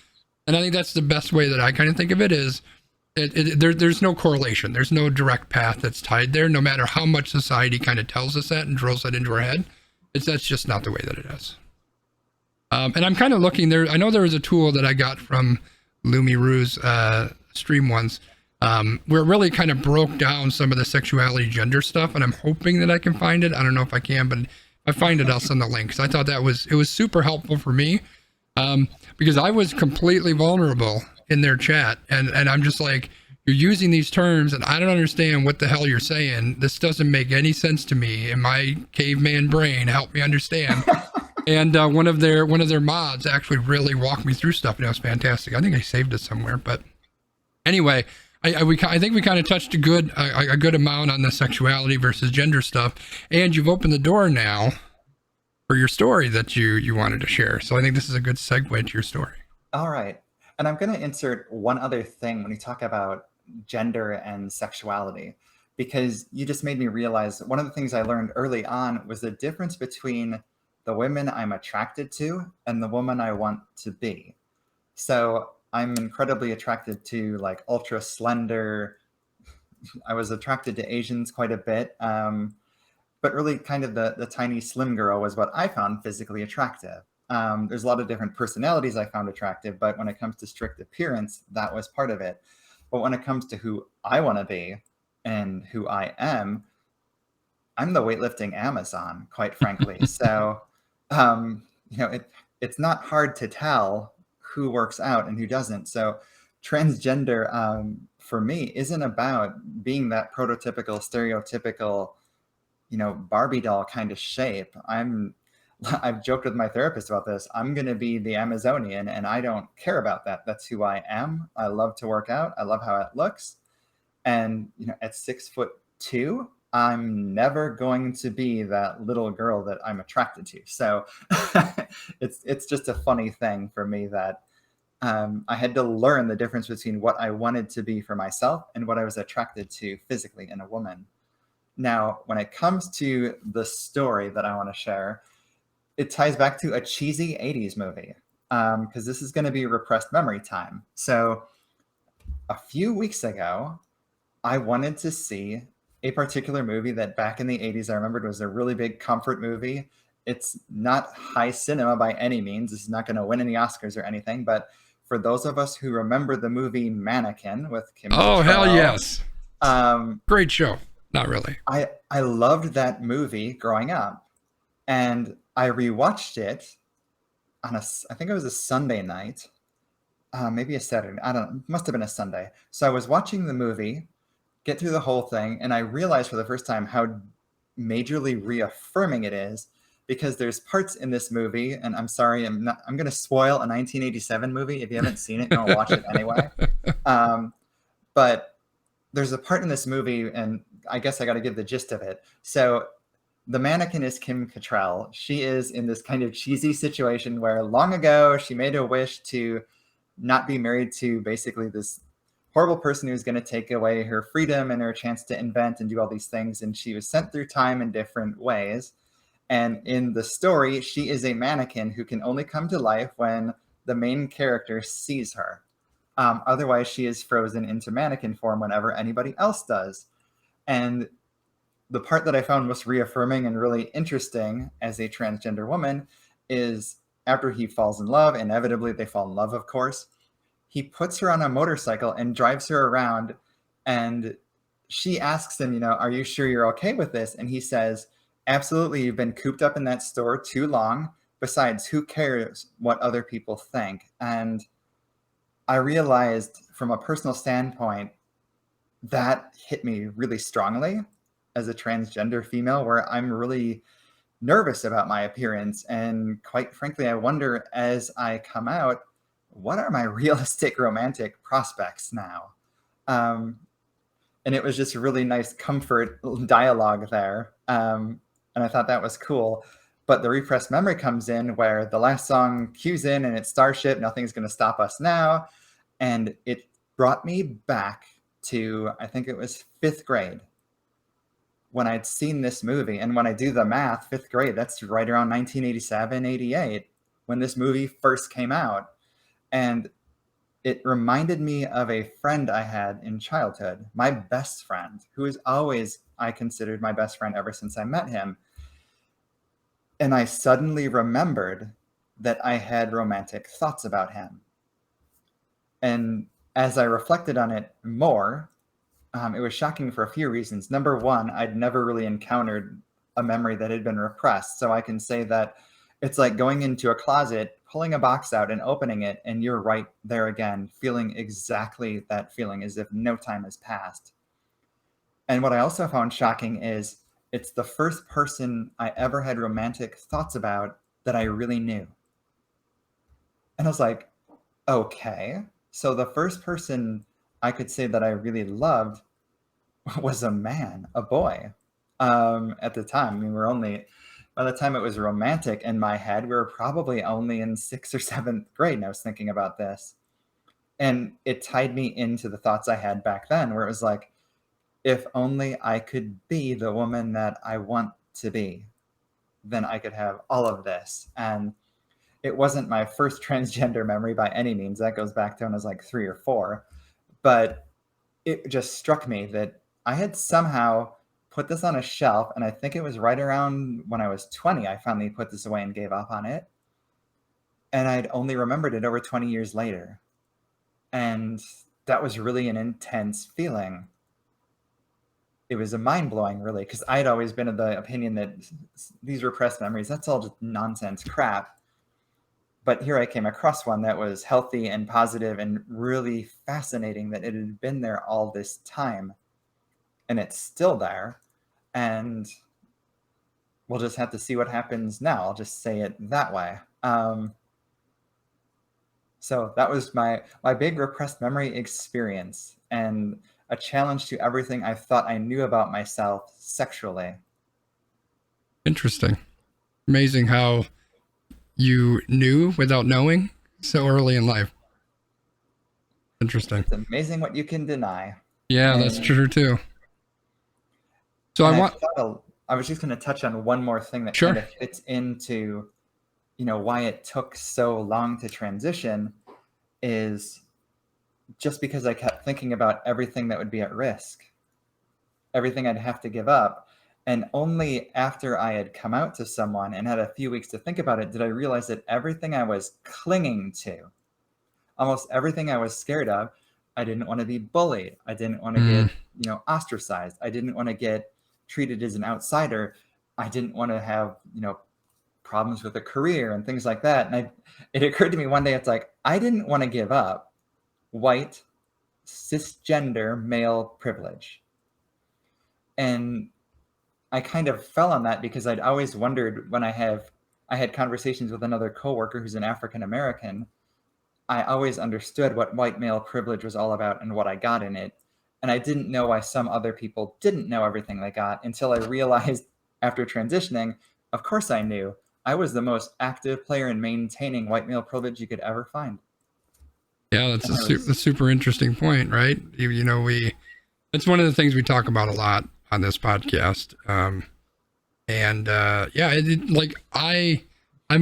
And I think that's the best way that I kind of think of it is there's no correlation. There's no direct path that's tied there, no matter how much society kind of tells us that and drills that into our head. That's just not the way that it is. And I'm kind of looking there. I know there was a tool that I got from Lumi Rue's stream once, where it really kind of broke down some of the sexuality gender stuff, and I'm hoping that I can find it. I don't know if I can, but if I find it, I'll send the link. Because I thought it was super helpful for me, because I was completely vulnerable in their chat, and I'm just like, you're using these terms, and I don't understand what the hell you're saying. This doesn't make any sense to me in my caveman brain. Help me understand. And one of their mods actually really walked me through stuff, and it was fantastic. I think I saved it somewhere, but anyway, I think we kind of touched a good amount on the sexuality versus gender stuff, and you've opened the door now for your story that you wanted to share. So I think this is a good segue to your story. All right. And I'm going to insert one other thing when you talk about gender and sexuality, because you just made me realize one of the things I learned early on was the difference between the women I'm attracted to and the woman I want to be. So I'm incredibly attracted to like ultra slender. I was attracted to Asians quite a bit. But really kind of the tiny slim girl was what I found physically attractive. There's a lot of different personalities I found attractive, but when it comes to strict appearance, that was part of it. But when it comes to who I want to be and who I am, I'm the weightlifting Amazon, quite frankly. So, it's not hard to tell who works out and who doesn't. So transgender for me isn't about being that prototypical, stereotypical Barbie doll kind of shape. I've joked with my therapist about this. I'm going to be the Amazonian, and I don't care about that. That's who I am. I love to work out. I love how it looks. And, at 6'2", I'm never going to be that little girl that I'm attracted to. So it's just a funny thing for me that I had to learn the difference between what I wanted to be for myself and what I was attracted to physically in a woman. Now, when it comes to the story that I want to share, it ties back to a cheesy 80s movie, because this is going to be repressed memory time. So a few weeks ago, I wanted to see a particular movie that back in the 80s I remembered was a really big comfort movie. It's not high cinema by any means. It's not going to win any Oscars or anything, but for those of us who remember the movie Mannequin with Kim Oh, Cattrall, hell yes. um, Great show. Not really. I loved that movie growing up, and I rewatched it on I think it was a Sunday night, maybe a Saturday. I don't know. It must have been a Sunday. So I was watching the movie, get through the whole thing, and I realized for the first time how majorly reaffirming it is, because there's parts in this movie, and I'm sorry, I'm going to spoil a 1987 movie. If you haven't seen it, don't watch it anyway. But there's a part in this movie, and I guess I got to give the gist of it. So the mannequin is Kim Cattrall. She is in this kind of cheesy situation where long ago she made a wish to not be married to basically this horrible person who's going to take away her freedom and her chance to invent and do all these things. And she was sent through time in different ways. And in the story, she is a mannequin who can only come to life when the main character sees her. Otherwise, she is frozen into mannequin form whenever anybody else does. And the part that I found most reaffirming and really interesting as a transgender woman is after he falls in love, inevitably they fall in love, of course, he puts her on a motorcycle and drives her around, and she asks him, are you sure you're okay with this? And he says, absolutely, you've been cooped up in that store too long. Besides, who cares what other people think? And I realized from a personal standpoint, that hit me really strongly as a transgender female, where I'm really nervous about my appearance. And quite frankly, I wonder as I come out, what are my realistic romantic prospects now? And it was just really nice comfort dialogue there. And I thought that was cool. But the repressed memory comes in where the last song cues in and it's Starship, Nothing's Gonna Stop Us Now. And it brought me back to, I think it was 5th grade when I'd seen this movie. And when I do the math, 5th grade, that's right around 1987, 88, when this movie first came out. And it reminded me of a friend I had in childhood, my best friend, who is always, I considered my best friend ever since I met him. And I suddenly remembered that I had romantic thoughts about him. And as I reflected on it more, it was shocking for a few reasons. Number one, I'd never really encountered a memory that had been repressed. So I can say that it's like going into a closet, pulling a box out and opening it, and you're right there again, feeling exactly that feeling as if no time has passed. And what I also found shocking is it's the first person I ever had romantic thoughts about that I really knew. And I was like, okay. So the first person I could say that I really loved was a man, a boy, at the time. I mean, by the time it was romantic in my head, we were probably only in 6th or 7th grade. And I was thinking about this. And it tied me into the thoughts I had back then, where it was like, if only I could be the woman that I want to be, then I could have all of this. And it wasn't my first transgender memory by any means. That goes back to when I was like 3 or 4. But it just struck me that I had somehow put this on a shelf, and I think it was right around when I was 20, I finally put this away and gave up on it. And I'd only remembered it over 20 years later. And that was really an intense feeling. It was a mind-blowing, really, because I'd always been of the opinion that these repressed memories, that's all just nonsense crap. But here I came across one that was healthy and positive and really fascinating, that it had been there all this time. And it's still there. And we'll just have to see what happens now. I'll just say it that way. So that was my big repressed memory experience, and a challenge to everything I thought I knew about myself sexually. Interesting. Amazing how you knew without knowing so early in life. Interesting. It's amazing what you can deny. Yeah, that's true too. So I was just going to touch on one more thing that Sure. kind of fits into, why it took so long to transition, is just because I kept thinking about everything that would be at risk, everything I'd have to give up. And only after I had come out to someone and had a few weeks to think about it, did I realize that everything I was clinging to, almost everything I was scared of, I didn't want to be bullied. I didn't want to get, ostracized. I didn't want to get treated as an outsider. I didn't want to have, problems with a career and things like that. And it occurred to me one day, it's like, I didn't want to give up white, cisgender male privilege. And I kind of fell on that because I'd always wondered when I had conversations with another coworker who's an African American, I always understood what white male privilege was all about and what I got in it. And I didn't know why some other people didn't know everything they got until I realized after transitioning, of course I knew. I was the most active player in maintaining white male privilege you could ever find. Yeah, that's a super interesting point, right? It's one of the things we talk about a lot on this podcast. I'm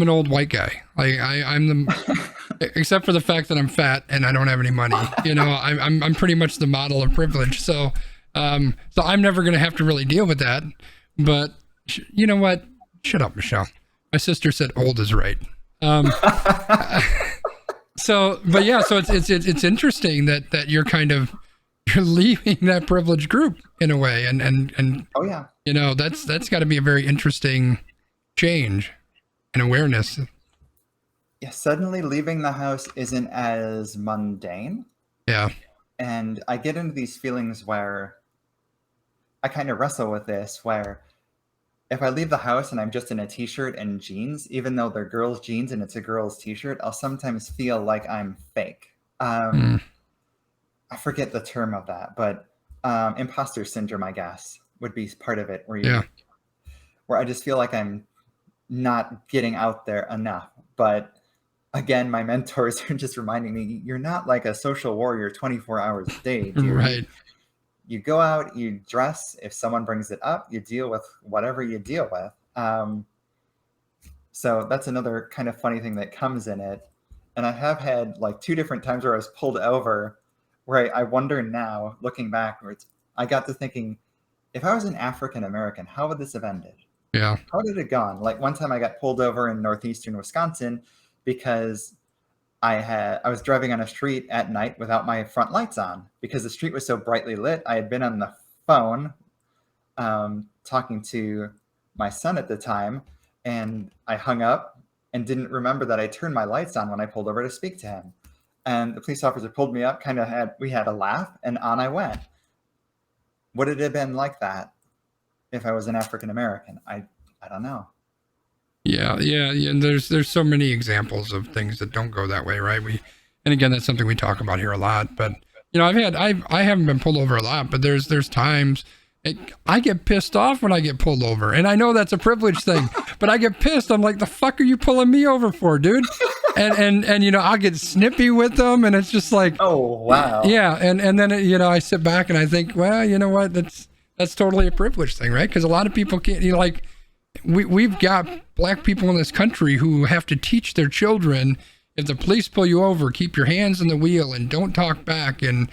an old white guy. I'm the, except for the fact that I'm fat and I don't have any money. I'm pretty much the model of privilege. So I'm never going to have to really deal with that. But you know what? Shut up, Michelle. My sister said old is right. So it's interesting that you're you're leaving that privileged group in a way, and oh yeah, that's got to be a very interesting change and awareness. Yeah, suddenly leaving the house isn't as mundane. Yeah, and I get into these feelings where I kind of wrestle with this, where if I leave the house and I'm just in a t-shirt and jeans, even though they're girls' jeans and it's a girl's t-shirt, I'll sometimes feel like I'm fake. I forget the term of that, but imposter syndrome, I guess, would be part of it, where I just feel like I'm not getting out there enough. But again, my mentors are just reminding me, you're not like a social warrior 24 hours a day, dude. Right. You go out, you dress. If someone brings it up, you deal with whatever you deal with. So that's another kind of funny thing that comes in it. And I have had like 2 different times where I was pulled over, where I wonder now, looking backwards, I got to thinking, if I was an African American, how would this have ended? Yeah. How did it gone? Like one time I got pulled over in northeastern Wisconsin because I was driving on a street at night without my front lights on because the street was so brightly lit. I had been on the phone talking to my son at the time, and I hung up and didn't remember that I turned my lights on when I pulled over to speak to him. And the police officer pulled me up, we had a laugh, and on I went. Would it have been like that if I was an African American? I don't know. Yeah. And there's so many examples of things that don't go that way, right? And again, that's something we talk about here a lot. But I haven't been pulled over a lot, but there's times I get pissed off when I get pulled over, and I know that's a privilege thing, but I get pissed. I'm like, the fuck are you pulling me over for, dude? And I'll get snippy with them, and it's just like, oh wow, yeah. And then I sit back and I think, well, you know what? That's totally a privilege thing, right? Because a lot of people can't. We've got black people in this country who have to teach their children, if the police pull you over, keep your hands on the wheel and don't talk back, and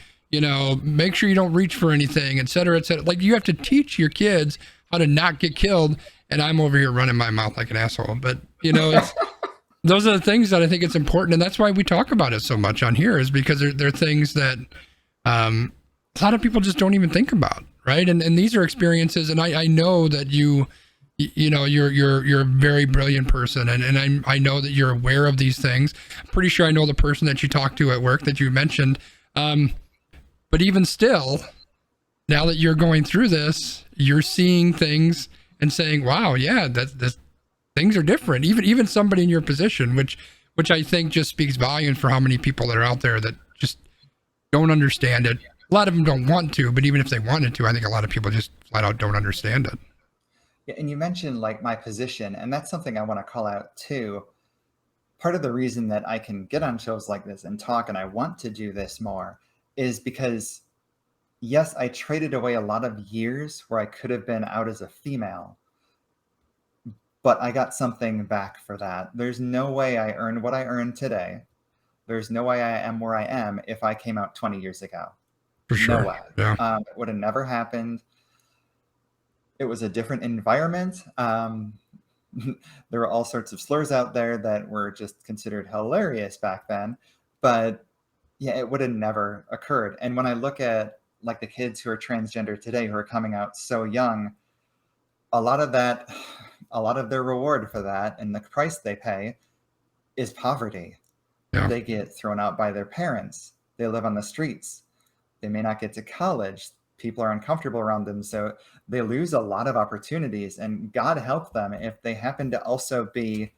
make sure you don't reach for anything, et cetera, et cetera. Like, you have to teach your kids how to not get killed. And I'm over here running my mouth like an asshole. But, those are the things that I think it's important. And that's why we talk about it so much on here, is because they're things that a lot of people just don't even think about. Right. And these are experiences. And I know that you're a very brilliant person. And I know that you're aware of these things. I'm pretty sure I know the person that you talked to at work that you mentioned. But even still, now that you're going through this, you're seeing things and saying, wow, yeah, that things are different. Even somebody in your position, which I think just speaks volumes for how many people that are out there that just don't understand it. A lot of them don't want to, but even if they wanted to, I think a lot of people just flat out don't understand it. Yeah, and you mentioned like my position, and that's something I want to call out too. Part of the reason that I can get on shows like this and talk, and I want to do this more, is because yes, I traded away a lot of years where I could have been out as a female, but I got something back for that. There's no way I earned what I earned today. There's no way I am where I am if I came out 20 years ago. For sure. No way. Yeah. It would have never happened. It was a different environment. There were all sorts of slurs out there that were just considered hilarious back then. But yeah, it would have never occurred. And when I look at like the kids who are transgender today who are coming out so young, a lot of their reward for that and the price they pay is poverty. Yeah. They get thrown out by their parents. They live on the streets. They may not get to college. People are uncomfortable around them. So they lose a lot of opportunities, and God help them if they happen to also be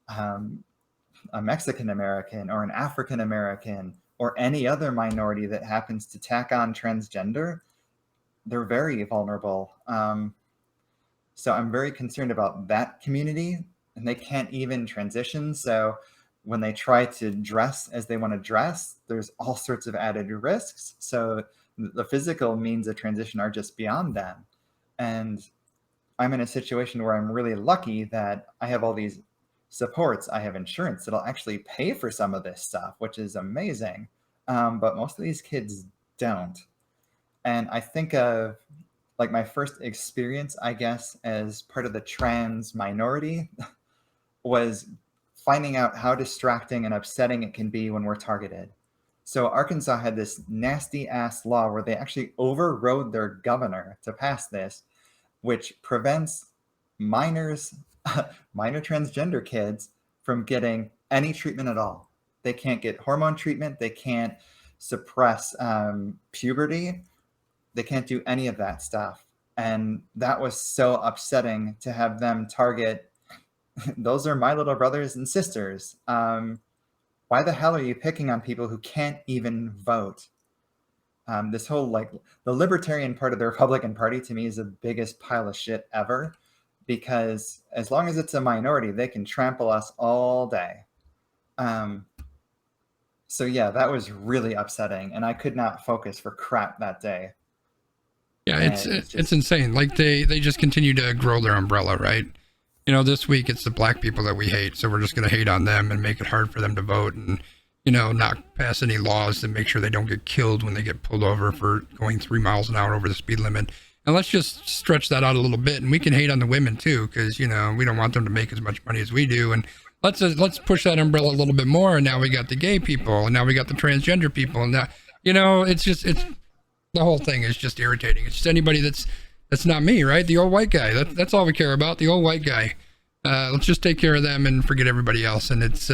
a Mexican American or an African American or any other minority that happens to tack on transgender. They're very vulnerable. So I'm very concerned about that community, and they can't even transition. So when they try to dress as they want to dress, there's all sorts of added risks. So the physical means of transition are just beyond them. And I'm in a situation where I'm really lucky that I have all these supports. I have insurance that'll actually pay for some of this stuff, which is amazing. But most of these kids don't. And I think of like my first experience, I guess, as part of the trans minority was finding out how distracting and upsetting it can be when we're targeted. So Arkansas had this nasty ass law where they actually overrode their governor to pass this, which prevents minor transgender kids from getting any treatment at all. They can't get hormone treatment. They can't suppress puberty. They can't do any of that stuff. And that was so upsetting to have them target. Those are my little brothers and sisters. Why the hell are you picking on people who can't even vote? This whole like the libertarian part of the Republican Party to me is the biggest pile of shit ever, because as long as it's a minority, they can trample us all day. So yeah, that was really upsetting, and I could not focus for crap that day. Yeah, it's insane. Like they just continue to grow their umbrella, right? You know, this week it's the black people that we hate, so we're just going to hate on them and make it hard for them to vote, and you know, not pass any laws to make sure they don't get killed when they get pulled over for going 3 miles an hour over the speed limit. And let's just stretch that out a little bit, and we can hate on the women too, because you know we don't want them to make as much money as we do. And let's push that umbrella a little bit more. And now we got the gay people, and now we got the transgender people, and now you know it's the whole thing is just irritating. It's just anybody that's not me, right? The old white guy. That's all we care about. The old white guy. Let's just take care of them and forget everybody else. And it's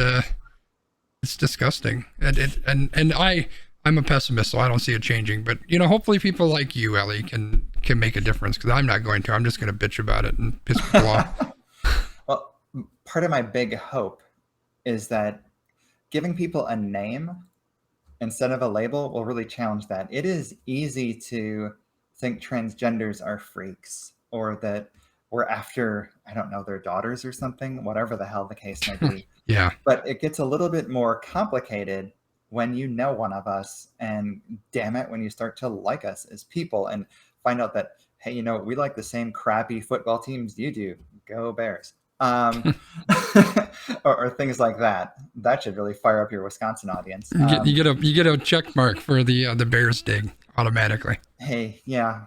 disgusting. And I'm a pessimist, so I don't see it changing. But you know, hopefully people like you, Elly, can make a difference, because I'm not going to. I'm just going to bitch about it and piss people off. Well, part of my big hope is that giving people a name instead of a label will really challenge that. It is easy to think transgenders are freaks, or that we're after, I don't know, their daughters or something, whatever the hell the case might be. Yeah. But it gets a little bit more complicated when you know one of us, and damn it, when you start to like us as people and find out that, hey, you know, we like the same crappy football teams you do. Go Bears. Or things like that. That should really fire up your Wisconsin audience. You get a check mark for the Bears dig automatically. Hey, yeah,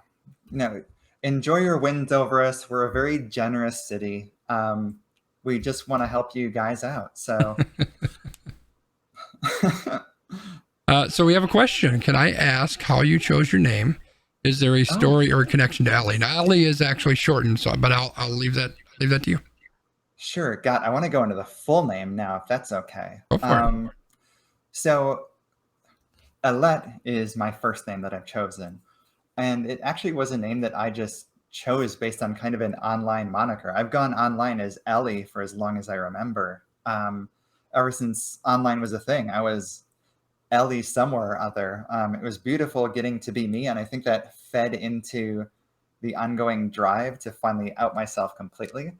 no, enjoy your wins over us. We're a very generous city. We just want to help you guys out. So, so we have a question. Can I ask how you chose your name? Is there a story or a connection to Elly? Now, Elly is actually shortened, but I'll leave that to you. Sure. God, I want to go into the full name now, if that's okay. Go for it. So Alette is my first name that I've chosen. And it actually was a name that I just chose based on kind of an online moniker. I've gone online as Elly for as long as I remember. Ever since online was a thing, I was Elly somewhere or other. It was beautiful getting to be me, and I think that fed into the ongoing drive to finally out myself completely.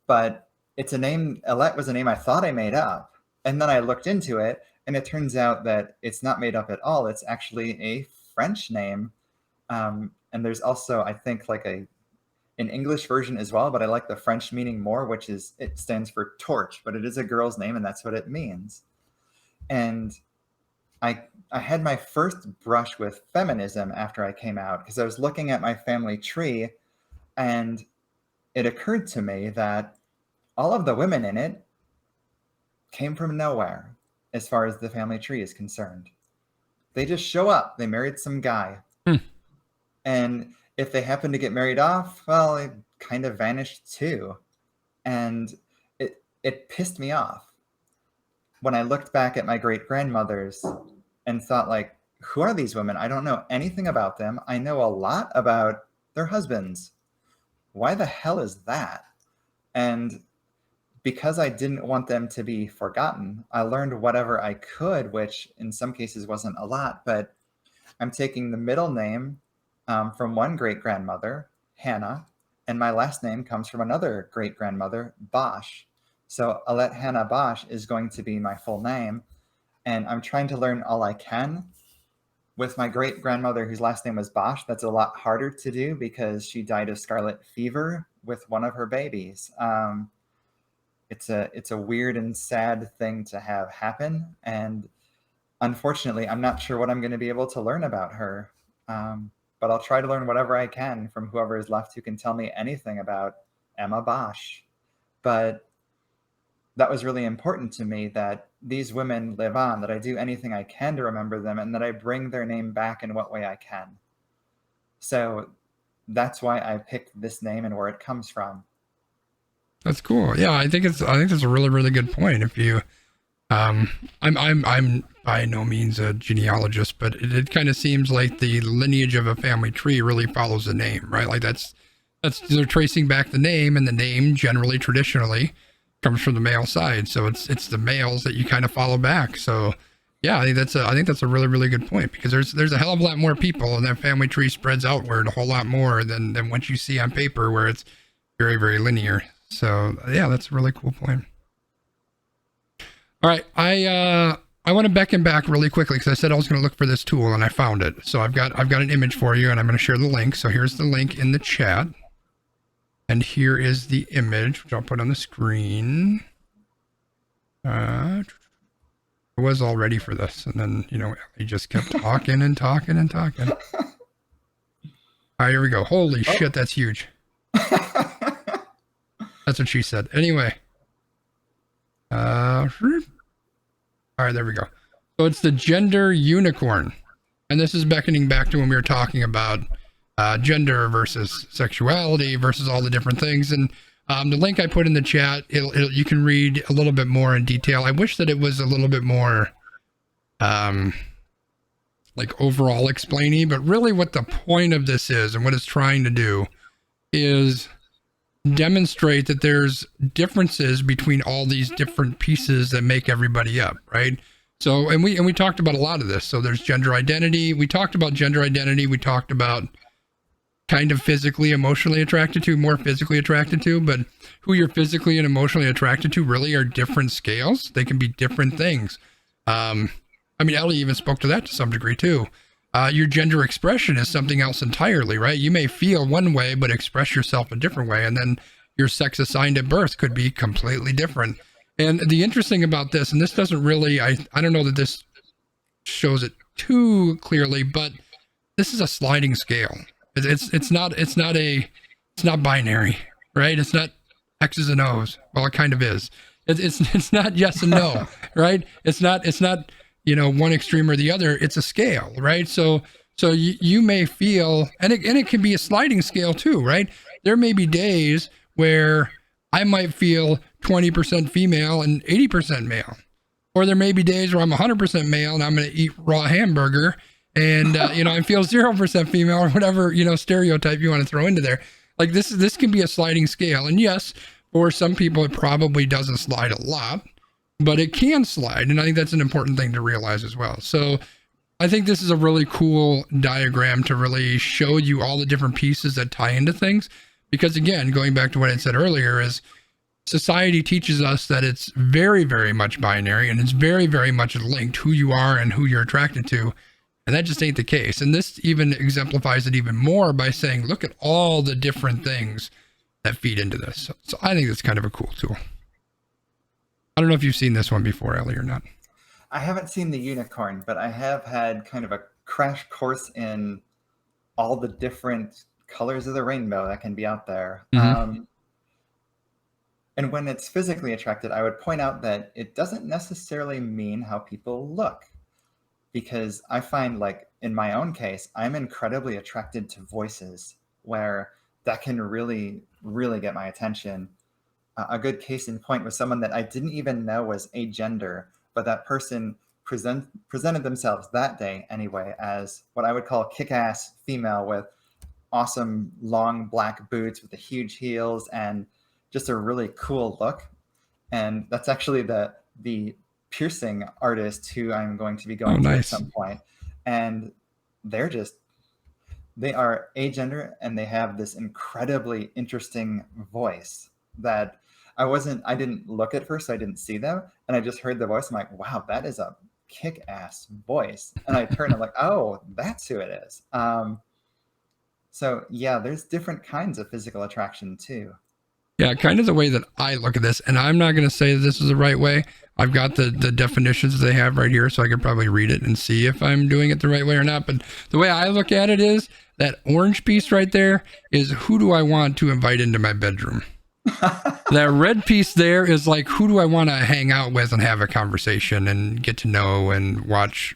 But it's a name, Alette was a name I thought I made up. And then I looked into it, and it turns out that it's not made up at all. It's actually a French name. And there's also, I think, like an English version as well, but I like the French meaning more, which is, it stands for torch, but it is a girl's name, and that's what it means. And I had my first brush with feminism after I came out, because I was looking at my family tree, and it occurred to me that all of the women in it came from nowhere as far as the family tree is concerned. They just show up. They married some guy. And if they happen to get married off, well, it kind of vanished too. And it pissed me off when I looked back at my great-grandmothers and thought, like, who are these women? I don't know anything about them. I know a lot about their husbands. Why the hell is that? And because I didn't want them to be forgotten, I learned whatever I could, which in some cases wasn't a lot, but I'm taking the middle name from one great-grandmother, Hannah, and my last name comes from another great-grandmother, Bosch. So Alette Hannah Bosch is going to be my full name, and I'm trying to learn all I can. With my great-grandmother, whose last name was Bosch, that's a lot harder to do because she died of scarlet fever with one of her babies. It's a weird and sad thing to have happen, and unfortunately, I'm not sure what I'm going to be able to learn about her. But I'll try to learn whatever I can from whoever is left who can tell me anything about Emma Bosch. But that was really important to me, that these women live on, that I do anything I can to remember them, and that I bring their name back in what way I can. So that's why I picked this name and where it comes from. That's cool. Yeah, I think that's a really, really good point. If you, I'm by no means a genealogist, but it kind of seems like the lineage of a family tree really follows the name, right? Like that's they're tracing back the name, and the name generally, traditionally, comes from the male side. So it's the males that you kind of follow back. So yeah, I think that's a really, really good point, because there's a hell of a lot more people, and that family tree spreads outward a whole lot more than what you see on paper, where it's very, very linear. So yeah, that's a really cool point. All right, I want to beckon back really quickly, because I said I was going to look for this tool, and I found it. So I've got an image for you, and I'm going to share the link. So here's the link in the chat, and here is the image, which I'll put on the screen. I was all ready for this, and then he just kept talking and talking and talking. All right, here we go. Holy shit, that's huge. That's what she said. Anyway. All right, there we go. So it's the gender unicorn. And this is beckoning back to when we were talking about gender versus sexuality versus all the different things. And the link I put in the chat, you can read a little bit more in detail. I wish that it was a little bit more like overall explaining, but really what the point of this is and what it's trying to do is demonstrate that there's differences between all these different pieces that make everybody up, right? So, and we talked about a lot of this. So there's gender identity. We talked about gender identity. We talked about kind of physically, emotionally attracted to, more physically attracted to, but who you're physically and emotionally attracted to really are different scales. They can be different things. I mean, Elly even spoke to that to some degree too. Your gender expression is something else entirely, right? You may feel one way, but express yourself a different way. And then your sex assigned at birth could be completely different. And the interesting about this, and this doesn't really, I don't know that this shows it too clearly, but this is a sliding scale. It's not binary, right? It's not X's and O's. Well, it kind of is. It's not yes and no, right? It's not, one extreme or the other. It's a scale, right? So you may feel, and it can be a sliding scale too, right? There may be days where I might feel 20% female and 80% male, or there may be days where I'm 100% male and I'm going to eat raw hamburger, and I feel 0% female, or whatever stereotype you want to throw into there. Like this can be a sliding scale. And yes, for some people, it probably doesn't slide a lot, but it can slide. And I think that's an important thing to realize as well. So I think this is a really cool diagram to really show you all the different pieces that tie into things. Because again, going back to what I said earlier, is society teaches us that it's very, very much binary, and it's very, very much linked who you are and who you're attracted to. And that just ain't the case. And this even exemplifies it even more by saying, look at all the different things that feed into this. So I think it's kind of a cool tool. I don't know if you've seen this one before, Elly, or not. I haven't seen the unicorn, but I have had kind of a crash course in all the different colors of the rainbow that can be out there. And when it's physically attracted, I would point out that it doesn't necessarily mean how people look. Because I find, like, in my own case, I'm incredibly attracted to voices where that can really, really get my attention. A good case in point was someone that I didn't even know was agender, but that person presented themselves that day anyway as what I would call kick-ass female with awesome long black boots with the huge heels and just a really cool look. And that's actually the piercing artist who I'm going to be going to at some point. And they are agender, and they have this incredibly interesting voice that I didn't look at first, so I didn't see them. And I just heard the voice. I'm like, wow, that is a kick-ass voice. And I turned, I'm like, oh, that's who it is. So yeah, there's different kinds of physical attraction too. Yeah, kind of the way that I look at this, and I'm not going to say that this is the right way. I've got the definitions they have right here, so I could probably read it and see if I'm doing it the right way or not. But the way I look at it is that orange piece right there is who do I want to invite into my bedroom? That red piece there is like, who do I want to hang out with and have a conversation and get to know and watch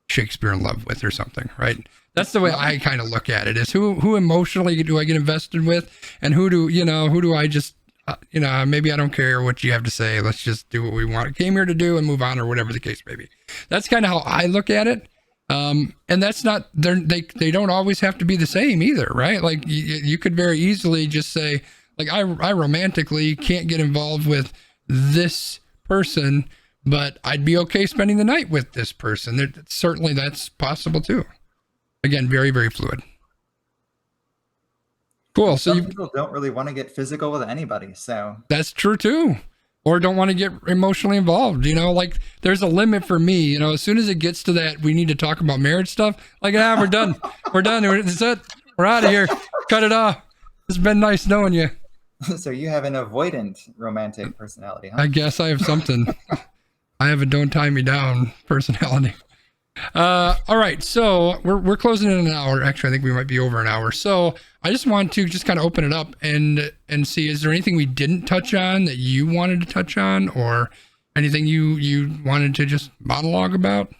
Shakespeare in Love with or something, right? That's the way I kind of look at it, is who emotionally do I get invested with, and who do I just, maybe I don't care what you have to say. Let's just do what we came here to do and move on, or whatever the case may be. That's kind of how I look at it. And that's not, they don't always have to be the same either, right? Like you could very easily just say, like, I romantically can't get involved with this person, but I'd be okay spending the night with this person. Certainly that's possible too. Again, very, very fluid. Cool. So some people don't really want to get physical with anybody, so that's true too. Or don't want to get emotionally involved. Like there's a limit for me. As soon as it gets to that, we need to talk about marriage stuff. Like, we're done. We're done. That's it. We're out of here. Cut it off. It's been nice knowing you. So you have an avoidant romantic personality, huh? I guess I have something. I have a don't tie me down personality. All right, so we're closing in an hour. Actually, I think we might be over an hour. So I just want to just kind of open it up and see, is there anything we didn't touch on that you wanted to touch on, or anything you wanted to just monologue about?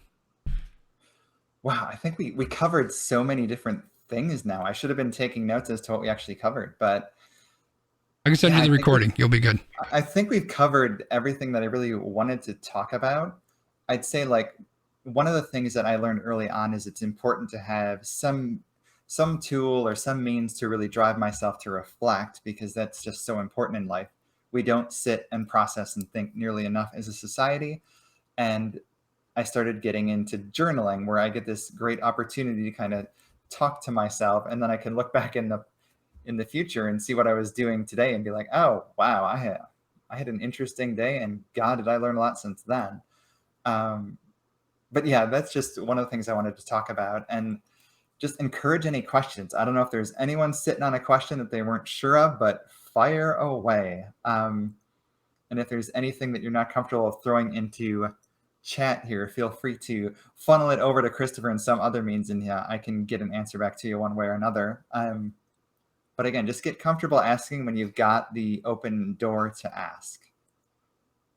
Wow, I think we covered so many different things now. I should have been taking notes as to what we actually covered, but I can send you the recording. You'll be good. I think we've covered everything that I really wanted to talk about. I'd say, like, one of the things that I learned early on is it's important to have some tool or some means to really drive myself to reflect, because that's just so important in life. We don't sit and process and think nearly enough as a society. And I started getting into journaling, where I get this great opportunity to kind of talk to myself, and then I can look back in the future and see what I was doing today and be like, oh, wow, I had an interesting day, and God, did I learn a lot since then. But yeah, that's just one of the things I wanted to talk about, and just encourage any questions. I don't know if there's anyone sitting on a question that they weren't sure of, but fire away. And if there's anything that you're not comfortable throwing into chat here, feel free to funnel it over to Christopher in some other means, and yeah, I can get an answer back to you one way or another. But again, just get comfortable asking when you've got the open door to ask.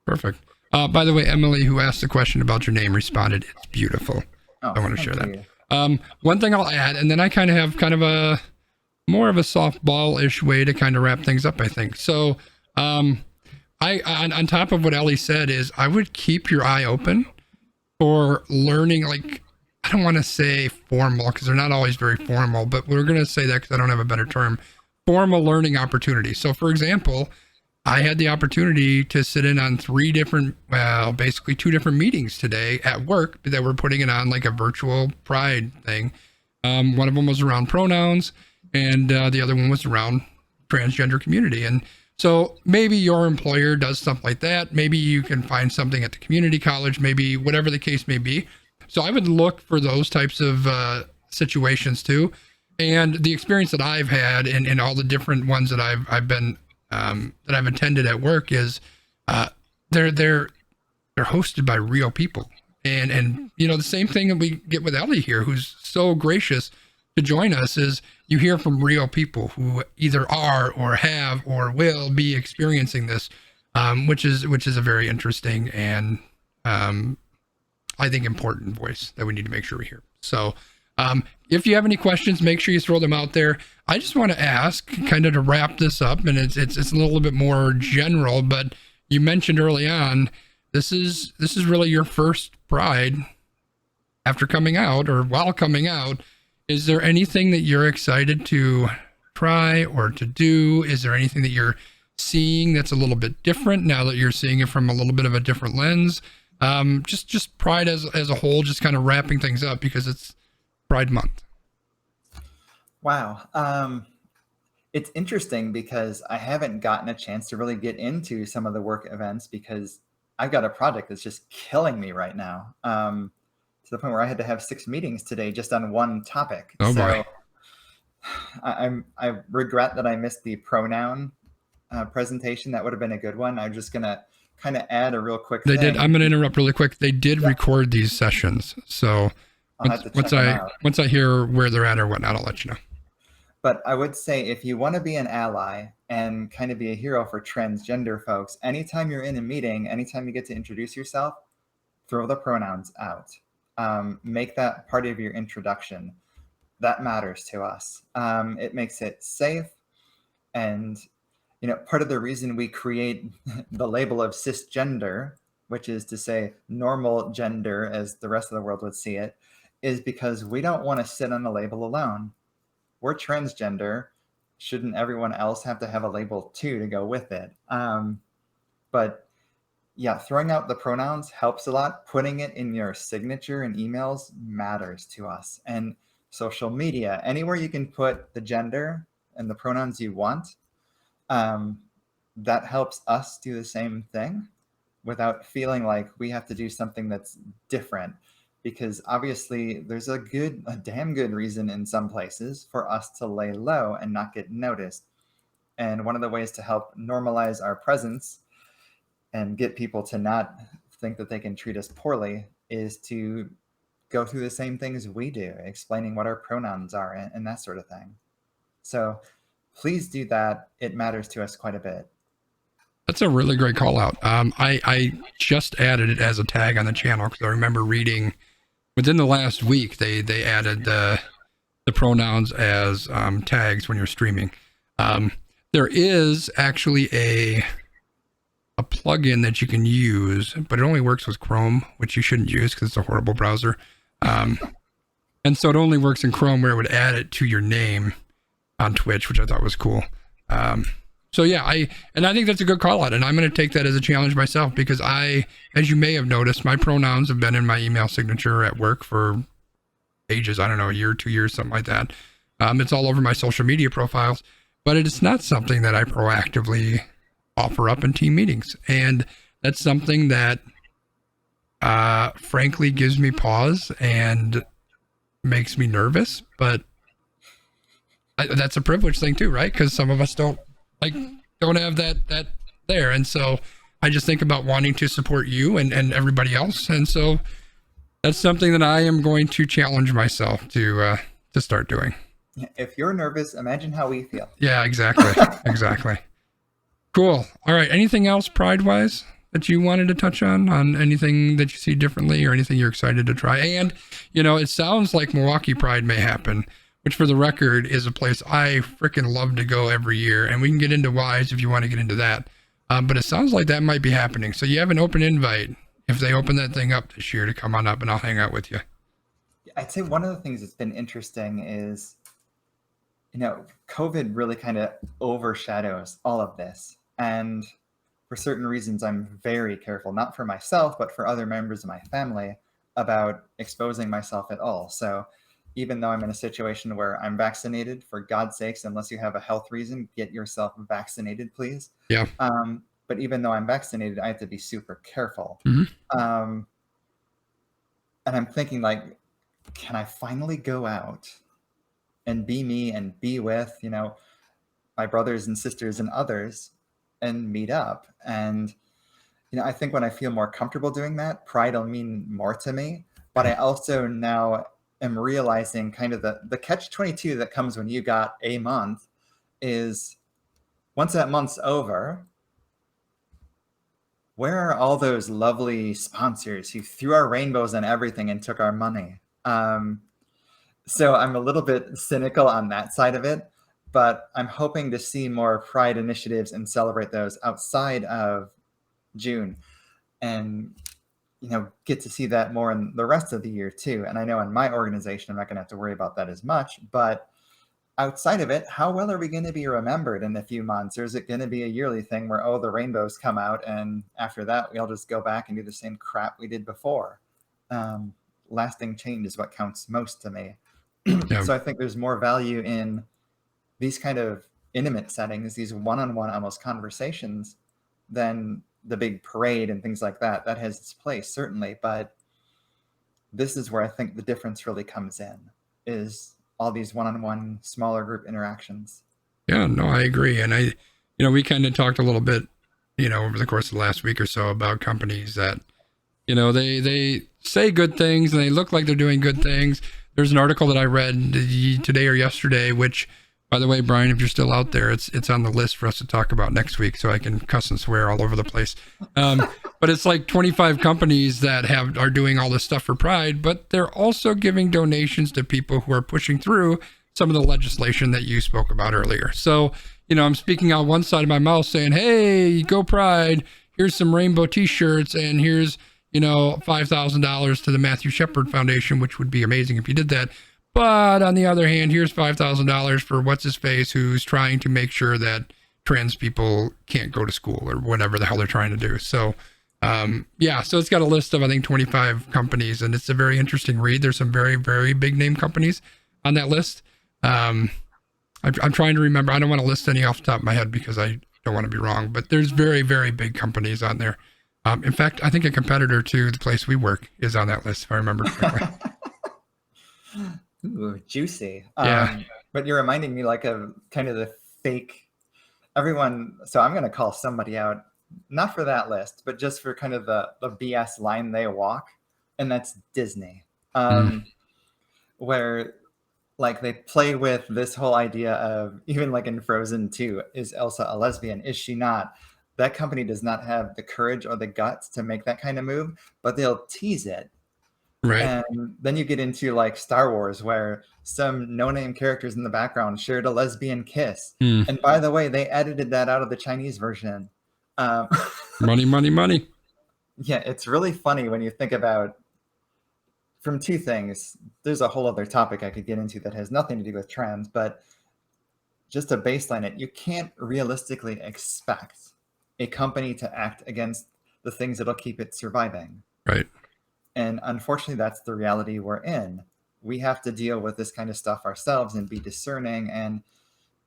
Perfect. By the way, Emily, who asked the question about your name, responded, "It's beautiful." Oh, I want to share that. One thing I'll add, and then I kind of have kind of a more of a softball-ish way to kind of wrap things up, I think. So I on top of what Elly said, is I would keep your eye open for learning. Like, I don't want to say formal, because they're not always very formal, but we're going to say that because I don't have a better term. formal learning opportunities. So for example, I had the opportunity to sit in on basically 2 different meetings today at work that were putting it on like a virtual pride thing. One of them was around pronouns, and the other one was around transgender community. And so maybe your employer does stuff like that. Maybe you can find something at the community college, maybe whatever the case may be. So I would look for those types of situations too. And the experience that I've had in all the different ones that I've been that I've attended at work is they're hosted by real people. And you know, the same thing that we get with Elly here, who's so gracious to join us, is you hear from real people who either are or have or will be experiencing this, which is a very interesting and I think important voice that we need to make sure we hear. So if you have any questions, make sure you throw them out there. I just want to ask, kind of to wrap this up, and it's a little bit more general, but you mentioned early on, this is really your first Pride after coming out or while coming out. Is there anything that you're excited to try or to do? Is there anything that you're seeing that's a little bit different now that you're seeing it from a little bit of a different lens? Just Pride as a whole, just kind of wrapping things up because it's Pride Month. Wow. It's interesting because I haven't gotten a chance to really get into some of the work events because I've got a project that's just killing me right now. To the point where I had to have 6 meetings today just on one topic. Oh boy. I regret that I missed the pronoun presentation. That would have been a good one. I'm just gonna kind of add a real quick thing. I'm gonna interrupt really quick. They did record these sessions. So once I hear where they're at or whatnot, I'll let you know. But I would say if you want to be an ally and kind of be a hero for transgender folks, anytime you're in a meeting, anytime you get to introduce yourself, throw the pronouns out. Make that part of your introduction. That matters to us. It makes it safe. And, you know, part of the reason we create the label of cisgender, which is to say normal gender as the rest of the world would see it, is because we don't want to sit on a label alone. We're transgender. Shouldn't everyone else have to have a label too to go with it? But yeah, throwing out the pronouns helps a lot. Putting it in your signature and emails matters to us. And social media, anywhere you can put the gender and the pronouns you want, that helps us do the same thing without feeling like we have to do something that's different. Because obviously there's a damn good reason in some places for us to lay low and not get noticed. And one of the ways to help normalize our presence and get people to not think that they can treat us poorly is to go through the same things we do, explaining what our pronouns are and that sort of thing. So please do that. It matters to us quite a bit. That's a really great call out. I just added it as a tag on the channel because I remember reading within the last week, they added the pronouns as tags when you're streaming. There is actually a plugin that you can use, but it only works with Chrome, which you shouldn't use because it's a horrible browser. And so it only works in Chrome where it would add it to your name on Twitch, which I thought was cool. So yeah, I think that's a good call out, and I'm going to take that as a challenge myself because as you may have noticed, my pronouns have been in my email signature at work for ages. I don't know, a year, 2 years, something like that. It's all over my social media profiles, but it is not something that I proactively offer up in team meetings. And that's something that frankly gives me pause and makes me nervous, but that's a privilege thing too, right? Because some of us don't have that there. And so I just think about wanting to support you and everybody else. And so that's something that I am going to challenge myself to start doing. If you're nervous, imagine how we feel. Yeah, exactly. Exactly. Cool. All right. Anything else Pride-wise that you wanted to touch on anything that you see differently or anything you're excited to try? And, you know, it sounds like Milwaukee Pride may happen, which for the record is a place I freaking love to go every year. And we can get into whys if you want to get into that. But it sounds like that might be happening. So you have an open invite if they open that thing up this year to come on up and I'll hang out with you. I'd say one of the things that's been interesting is, COVID really kind of overshadows all of this. And for certain reasons, I'm very careful, not for myself, but for other members of my family, about exposing myself at all. So even though I'm in a situation where I'm vaccinated, for God's sakes, unless you have a health reason, get yourself vaccinated, please. Yeah. But even though I'm vaccinated, I have to be super careful. Mm-hmm. And I'm thinking, like, can I finally go out and be me and be with, my brothers and sisters and others and meet up? And, I think when I feel more comfortable doing that, pride will mean more to me. But I also now am realizing kind of the catch-22 that comes when you got a month is, once that month's over, where are all those lovely sponsors who threw our rainbows and everything and took our money? So I'm a little bit cynical on that side of it, but I'm hoping to see more pride initiatives and celebrate those outside of June, and get to see that more in the rest of the year too. And I know in my organization, I'm not going to have to worry about that as much, but outside of it, how well are we going to be remembered in a few months? Or is it going to be a yearly thing where, the rainbows come out, and after that, we all just go back and do the same crap we did before? Lasting change is what counts most to me. Yeah. So I think there's more value in these kind of intimate settings, these one-on-one almost conversations, than the big parade and things like that. That has its place, certainly. But this is where I think the difference really comes in, is all these one-on-one smaller group interactions. Yeah, no, I agree. And we kind of talked a little bit, over the course of the last week or so about companies that, they say good things and they look like they're doing good things. There's an article that I read today or yesterday, which, by the way, Brian, if you're still out there, it's on the list for us to talk about next week, so I can cuss and swear all over the place. But it's like 25 companies that are doing all this stuff for Pride, but they're also giving donations to people who are pushing through some of the legislation that you spoke about earlier. So, I'm speaking out one side of my mouth saying, hey, go Pride, here's some rainbow t-shirts, and here's, $5,000 to the Matthew Shepard Foundation, which would be amazing if you did that. But on the other hand, here's $5,000 for what's-his-face, who's trying to make sure that trans people can't go to school or whatever the hell they're trying to do. So, so it's got a list of, I think, 25 companies, and it's a very interesting read. There's some very, very big name companies on that list. I'm trying to remember. I don't want to list any off the top of my head because I don't want to be wrong, but there's very, very big companies on there. In fact, I think a competitor to the place we work is on that list, if I remember correctly. Ooh, juicy. Yeah. But you're reminding me like of kind of the fake everyone. So I'm going to call somebody out, not for that list, but just for kind of the BS line they walk. And that's Disney, where like they play with this whole idea of, even like in Frozen 2, is Elsa a lesbian? Is she not? That company does not have the courage or the guts to make that kind of move, but they'll tease it. Right. And then you get into like Star Wars, where some no-name characters in the background shared a lesbian kiss. And by the way, they edited that out of the Chinese version. Money, money, money. Yeah, it's really funny when you think about, from two things. There's a whole other topic I could get into that has nothing to do with trans, but just to baseline it, you can't realistically expect a company to act against the things that'll keep it surviving. Right. And unfortunately, that's the reality we're in. We have to deal with this kind of stuff ourselves and be discerning and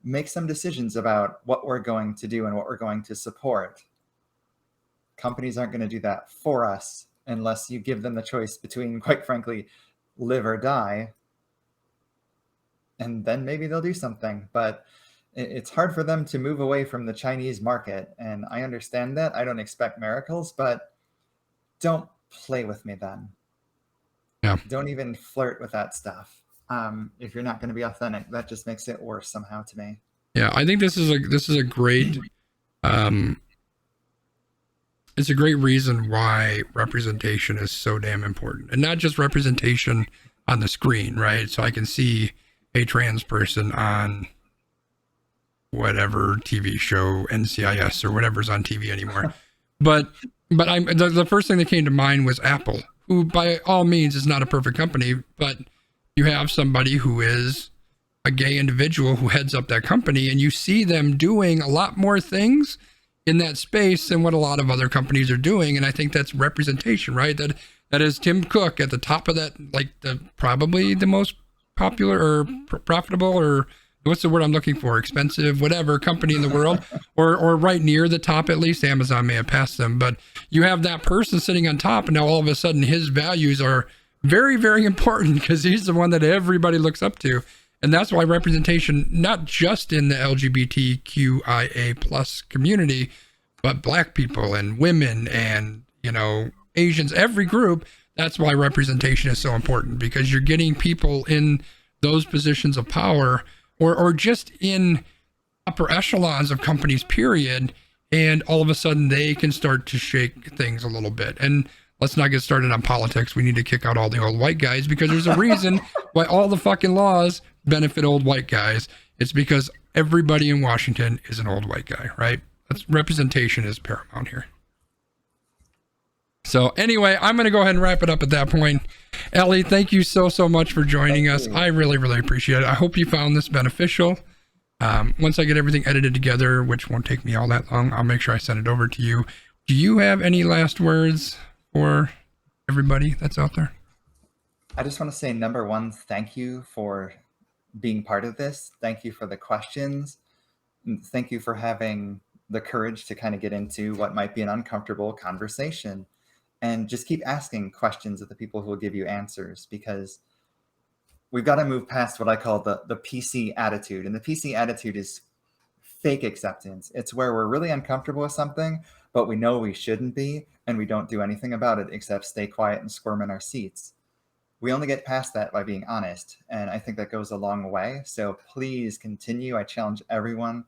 make some decisions about what we're going to do and what we're going to support. Companies aren't going to do that for us unless you give them the choice between, quite frankly, live or die. And then maybe they'll do something. But it's hard for them to move away from the Chinese market. And I understand that. I don't expect miracles, but don't play with me then. Yeah. Don't even flirt with that stuff. If you're not going to be authentic, that just makes it worse somehow to me. Yeah, I think this is a great it's a great reason why representation is so damn important, and not just representation on the screen, right? So I can see a trans person on whatever TV show, NCIS or whatever's on TV anymore. but the first thing that came to mind was Apple, who by all means is not a perfect company, but you have somebody who is a gay individual who heads up that company, and you see them doing a lot more things in that space than what a lot of other companies are doing. And I think that's representation, right? That is Tim Cook at the top of that, like probably the most popular or profitable, or what's the word I'm looking for? Expensive, whatever company in the world, or right near the top, at least. Amazon may have passed them, but you have that person sitting on top, and now all of a sudden his values are very, very important because he's the one that everybody looks up to. And that's why representation, not just in the LGBTQIA plus community, but Black people and women and, Asians, every group, that's why representation is so important, because you're getting people in those positions of power or just in upper echelons of companies, period. And all of a sudden they can start to shake things a little bit. And let's not get started on politics. We need to kick out all the old white guys, because there's a reason why all the fucking laws benefit old white guys. It's because everybody in Washington is an old white guy, right? Representation is paramount here. So anyway, I'm going to go ahead and wrap it up at that point. Elly, thank you so much for joining us. I really, really appreciate it. I hope you found this beneficial. Once I get everything edited together, which won't take me all that long, I'll make sure I send it over to you. Do you have any last words for everybody that's out there? I just want to say, number one, thank you for being part of this. Thank you for the questions. Thank you for having the courage to kind of get into what might be an uncomfortable conversation, and just keep asking questions of the people who will give you answers, because we've got to move past what I call the PC attitude. And the PC attitude is fake acceptance. It's where we're really uncomfortable with something, but we know we shouldn't be, and we don't do anything about it except stay quiet and squirm in our seats. We only get past that by being honest, and I think that goes a long way. So please continue. I challenge everyone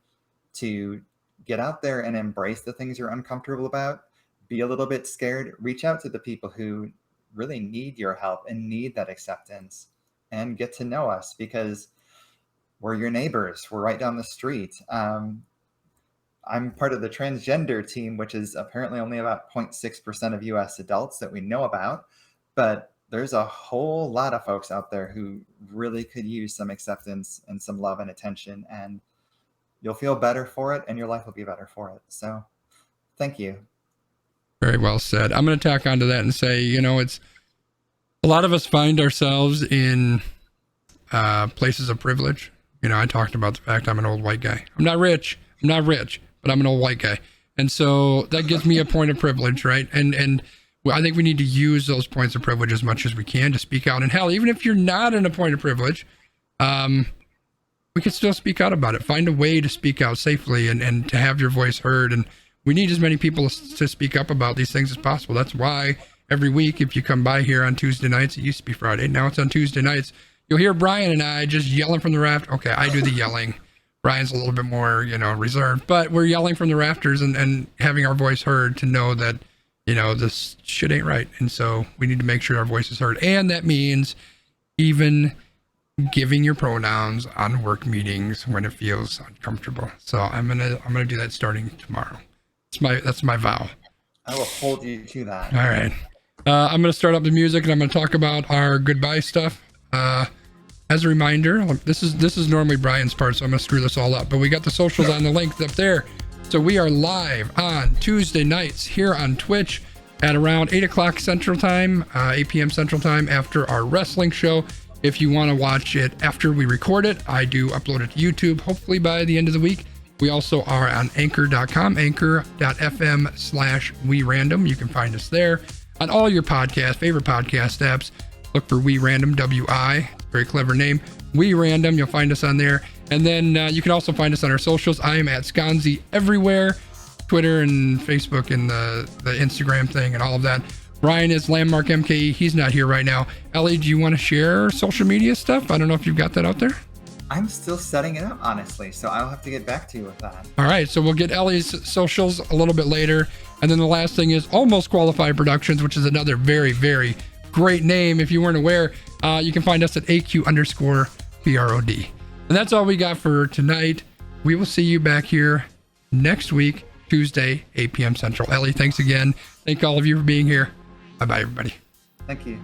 to get out there and embrace the things you're uncomfortable about. Be a little bit scared. Reach out to the people who really need your help and need that acceptance, and get to know us, because we're your neighbors. We're right down the street. I'm part of the transgender team, which is apparently only about 0.6% of US adults that we know about, but there's a whole lot of folks out there who really could use some acceptance and some love and attention, and you'll feel better for it, and your life will be better for it. So thank you. Very well said. I'm going to tack onto that and say, it's a lot of us find ourselves in places of privilege. I talked about the fact I'm an old white guy. I'm not rich, but I'm an old white guy. And so that gives me a point of privilege, right? And I think we need to use those points of privilege as much as we can to speak out. And hell, even if you're not in a point of privilege, we can still speak out about it. Find a way to speak out safely and to have your voice heard. And we need as many people to speak up about these things as possible. That's why every week, if you come by here on Tuesday nights, it used to be Friday, now it's on Tuesday nights, you'll hear Brian and I just yelling from the raft. Okay, I do the yelling. Brian's a little bit more, reserved, but we're yelling from the rafters and having our voice heard to know that, this shit ain't right. And so we need to make sure our voice is heard. And that means even giving your pronouns on work meetings when it feels uncomfortable. So I'm gonna do that starting tomorrow. That's my vow. I will hold you to that. All right. I'm gonna start up the music, and I'm gonna talk about our goodbye stuff. As a reminder, this is normally Brian's part, so I'm gonna screw this all up. But we got the socials on the link up there. So we are live on Tuesday nights here on Twitch at around 8 o'clock Central Time, 8 p.m. Central Time, after our wrestling show. If you want to watch it after we record it, I do upload it to YouTube, hopefully by the end of the week. We also are on anchor.com, anchor.fm/WeRandom. You can find us there on all your favorite podcast apps. Look for We Random, W-I, very clever name. We Random, you'll find us on there. And then you can also find us on our socials. I am at Sconzi everywhere, Twitter and Facebook and the Instagram thing and all of that. Brian is Landmark MKE. He's not here right now. Elly, do you want to share social media stuff? I don't know if you've got that out there. I'm still setting it up, honestly, so I'll have to get back to you with that. All right, so we'll get Elly's socials a little bit later. And then the last thing is Almost Qualified Productions, which is another very, very great name. If you weren't aware, you can find us at AQ_PROD. And that's all we got for tonight. We will see you back here next week, Tuesday, 8 p.m. Central. Elly, thanks again. Thank all of you for being here. Bye-bye, everybody. Thank you.